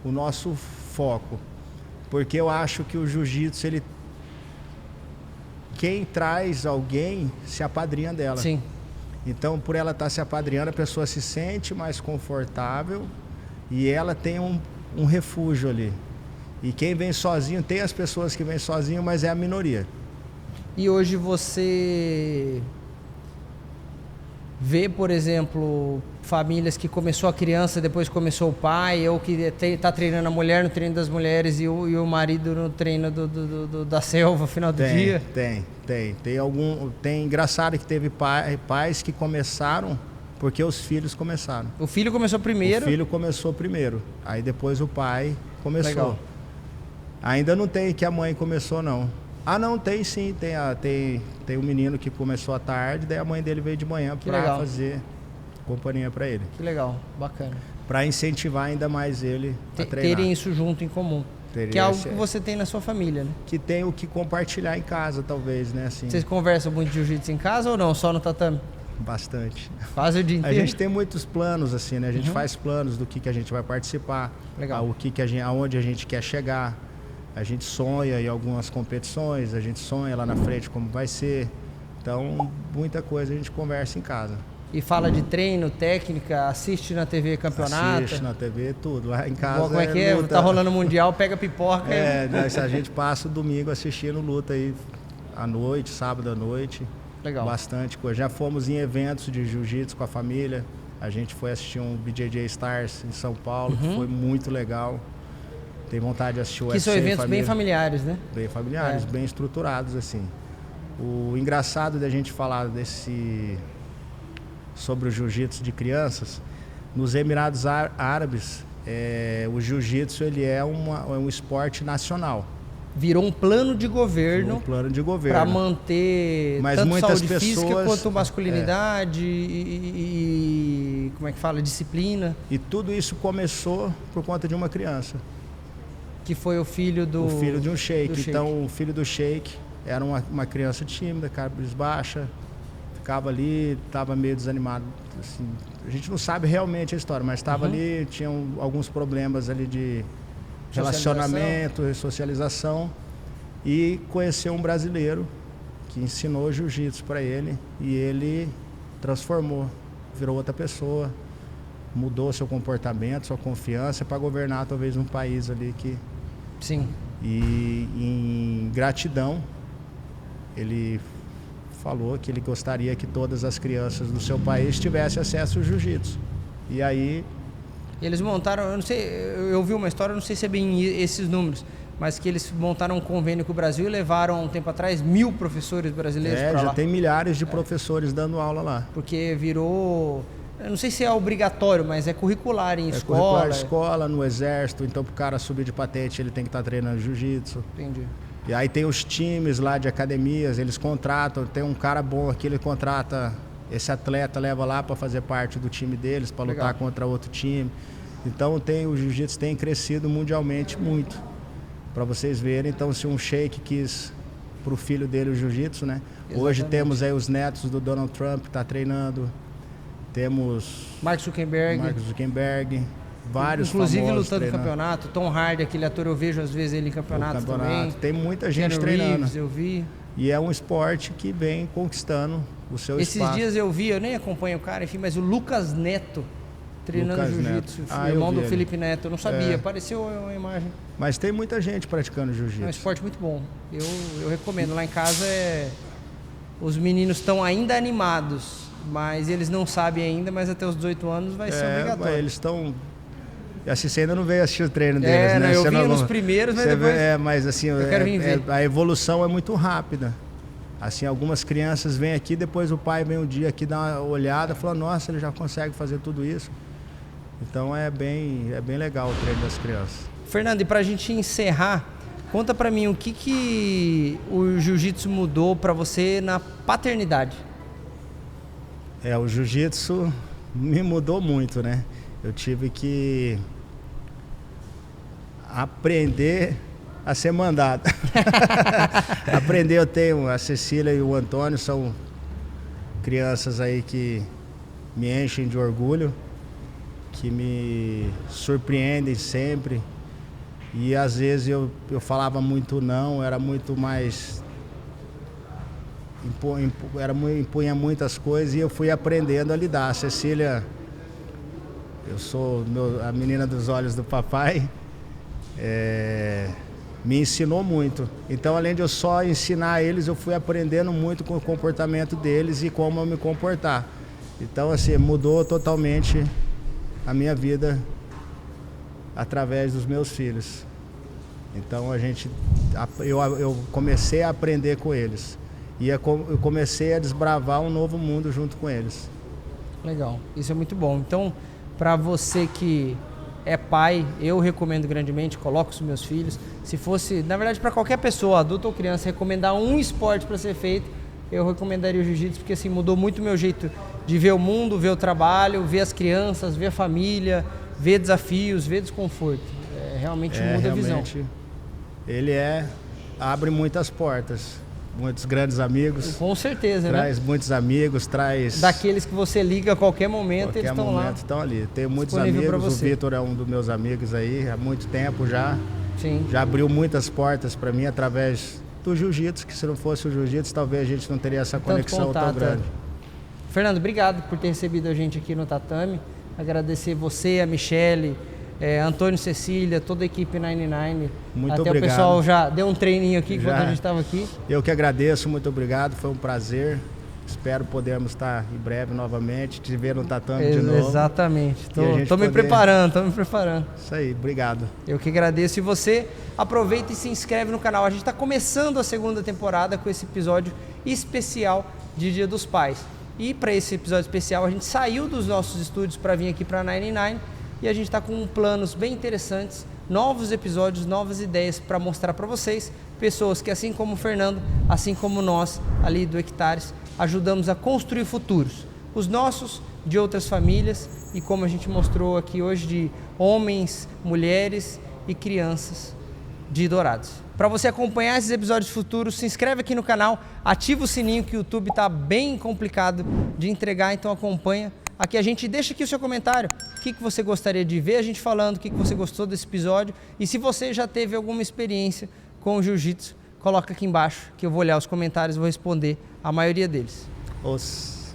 o nosso foco, porque eu acho que o jiu-jitsu, quem traz alguém se apadrinha dela. Sim. Então, por ela estar se apadrinhando, a pessoa se sente mais confortável e ela tem um refúgio ali. E quem vem sozinho, tem as pessoas que vêm sozinho, mas é a minoria. E hoje você vê, por exemplo, famílias que começou a criança, depois começou o pai, ou que está treinando a mulher no treino das mulheres e o marido no treino da selva no final do dia? Tem engraçado que teve pais que começaram porque os filhos começaram. O filho começou primeiro? O filho começou primeiro, aí depois o pai começou. Legal. Ainda não tem que a mãe começou, não. Ah, não, tem sim. Tem um menino que começou à tarde, daí a mãe dele veio de manhã para fazer companhia para ele. Que legal, bacana. Para incentivar ainda mais ele a treinar. Terem isso junto em comum. Que é algo que você tem na sua família, né? Que tem o que compartilhar em casa, talvez, né? Assim. Vocês conversam muito de jiu-jitsu em casa ou não? Só no tatame? Bastante. Quase o dia inteiro? A gente tem muitos planos, assim, né? A gente faz planos do que a gente vai participar. Legal. Aonde a gente quer chegar. A gente sonha em algumas competições, a gente sonha lá na frente como vai ser. Então, muita coisa a gente conversa em casa. E fala de treino, técnica, assiste na TV campeonato? Assiste na TV, tudo. Lá em casa como é que é? Tá rolando mundial, pega pipoca. A gente passa o domingo assistindo luta aí à noite, sábado à noite. Legal. Bastante coisa. Já fomos em eventos de jiu-jitsu com a família. A gente foi assistir um BJJ Stars em São Paulo, que foi muito legal. Tem vontade de assistir o UFC. Que são eventos bem familiares, né? Bem familiares, bem estruturados, assim. O engraçado da gente falar sobre o jiu-jitsu de crianças, nos Emirados Árabes, o jiu-jitsu ele é um esporte nacional. Virou um plano de governo. Para manter tanto saúde física quanto masculinidade e como é que fala? Disciplina. E tudo isso começou por conta de uma criança. Que foi o filho de um sheik. Então, o filho do sheik era uma criança tímida, cabisbaixa, ficava ali, estava meio desanimado. Assim, a gente não sabe realmente a história, mas estava ali, tinha alguns problemas ali de relacionamento, socialização, e conheceu um brasileiro que ensinou jiu-jitsu para ele, e ele transformou, virou outra pessoa, mudou seu comportamento, sua confiança para governar talvez um país ali que... Sim. E em gratidão, ele falou que ele gostaria que todas as crianças do seu país tivessem acesso ao jiu-jitsu. E aí... Eles montaram, eu não sei, eu ouvi uma história, não sei se é bem esses números, mas que eles montaram um convênio com o Brasil e levaram, há um tempo atrás, 1000 professores brasileiros para lá. Já tem milhares de professores dando aula lá. Porque virou... Eu não sei se é obrigatório, mas é curricular em escola. Curricular escola, no exército. Então, para o cara subir de patente, ele tem que estar treinando jiu-jitsu. Entendi. E aí tem os times lá de academias, eles contratam. Tem um cara bom aqui, ele contrata esse atleta, leva lá para fazer parte do time deles, para lutar contra outro time. Então, o jiu-jitsu tem crescido mundialmente muito. Para vocês verem. Então, se um sheik quis para o filho dele o jiu-jitsu, né? Exatamente. Hoje temos aí os netos do Donald Trump que está treinando. Temos Mark Zuckerberg, vários inclusive lutando no campeonato. Tom Hardy, aquele ator, eu vejo às vezes ele em campeonato também. Tem muita gente treinando. Reeves, eu vi. E é um esporte que vem conquistando o seu espaço. Esses dias eu vi, eu nem acompanho o cara, enfim, mas o Lucas Neto treinando jiu-jitsu, irmão do Felipe Neto, eu não sabia, apareceu uma imagem. Mas tem muita gente praticando jiu-jitsu. É um esporte muito bom, eu recomendo. Lá em casa os meninos estão ainda animados, mas eles não sabem ainda, mas até os 18 anos vai ser obrigatório. Mas eles estão... Assim, você ainda não veio assistir o treino deles, né? Eu vi nos primeiros, mas depois... mas assim, eu quero vir ver. A evolução é muito rápida. Assim, algumas crianças vêm aqui, depois o pai vem um dia aqui, dá uma olhada, fala, nossa, ele já consegue fazer tudo isso. Então é bem legal o treino das crianças. Fernando, e pra gente encerrar, conta pra mim o que o jiu-jitsu mudou pra você na paternidade. O jiu-jitsu me mudou muito, né? Eu tive que aprender a ser mandado. Eu tenho a Cecília e o Antônio, são crianças aí que me enchem de orgulho, que me surpreendem sempre. E às vezes eu falava muito não, era muito mais... impunha muitas coisas e eu fui aprendendo a lidar. A Cecília, eu sou a menina dos olhos do papai, me ensinou muito. Então, além de eu só ensinar eles, eu fui aprendendo muito com o comportamento deles e como eu me comportar. Então, assim, mudou totalmente a minha vida através dos meus filhos. Então, eu comecei a aprender com eles. E eu comecei a desbravar um novo mundo junto com eles. Legal, isso é muito bom. Então, para você que é pai, eu recomendo grandemente, coloco os meus filhos. Se fosse, na verdade, para qualquer pessoa, adulto ou criança, recomendar um esporte para ser feito, eu recomendaria o jiu-jitsu, porque assim, mudou muito o meu jeito de ver o mundo, ver o trabalho, ver as crianças, ver a família, ver desafios, ver desconforto. Realmente muda a visão. Ele abre muitas portas, muitos grandes amigos. Com certeza, traz muitos amigos, traz... Daqueles que você liga a qualquer momento, eles estão lá. Estão ali. Tenho muitos amigos, o Vitor é um dos meus amigos aí, há muito tempo já. Sim. Já abriu muitas portas para mim através do jiu-jitsu, que se não fosse o jiu-jitsu, talvez a gente não teria essa conexão tão grande. Fernando, obrigado por ter recebido a gente aqui no Tatame. Agradecer você, a Michele, Antônio, Cecília, toda a equipe 99. Muito Até obrigado. O pessoal já deu um treininho aqui enquanto a gente estava aqui. Eu que agradeço, muito obrigado, foi um prazer. Espero podermos estar em breve novamente, te ver no tatame de novo. Exatamente, estou me preparando. Isso aí, obrigado. Eu que agradeço. E você aproveita e se inscreve no canal. A gente está começando a segunda temporada com esse episódio especial de Dia dos Pais. E para esse episódio especial a gente saiu dos nossos estúdios para vir aqui para a 99 e a gente está com planos bem interessantes, novos episódios, novas ideias para mostrar para vocês, pessoas que assim como o Fernando, assim como nós ali do Hectares, ajudamos a construir futuros, os nossos, de outras famílias e como a gente mostrou aqui hoje, de homens, mulheres e crianças de Dourados. Para você acompanhar esses episódios futuros, se inscreve aqui no canal, ativa o sininho que o YouTube está bem complicado de entregar, então acompanha. Aqui a gente deixa aqui o seu comentário, o que você gostaria de ver a gente falando, o que você gostou desse episódio e se você já teve alguma experiência com o jiu-jitsu, coloca aqui embaixo que eu vou olhar os comentários e vou responder a maioria deles. Os.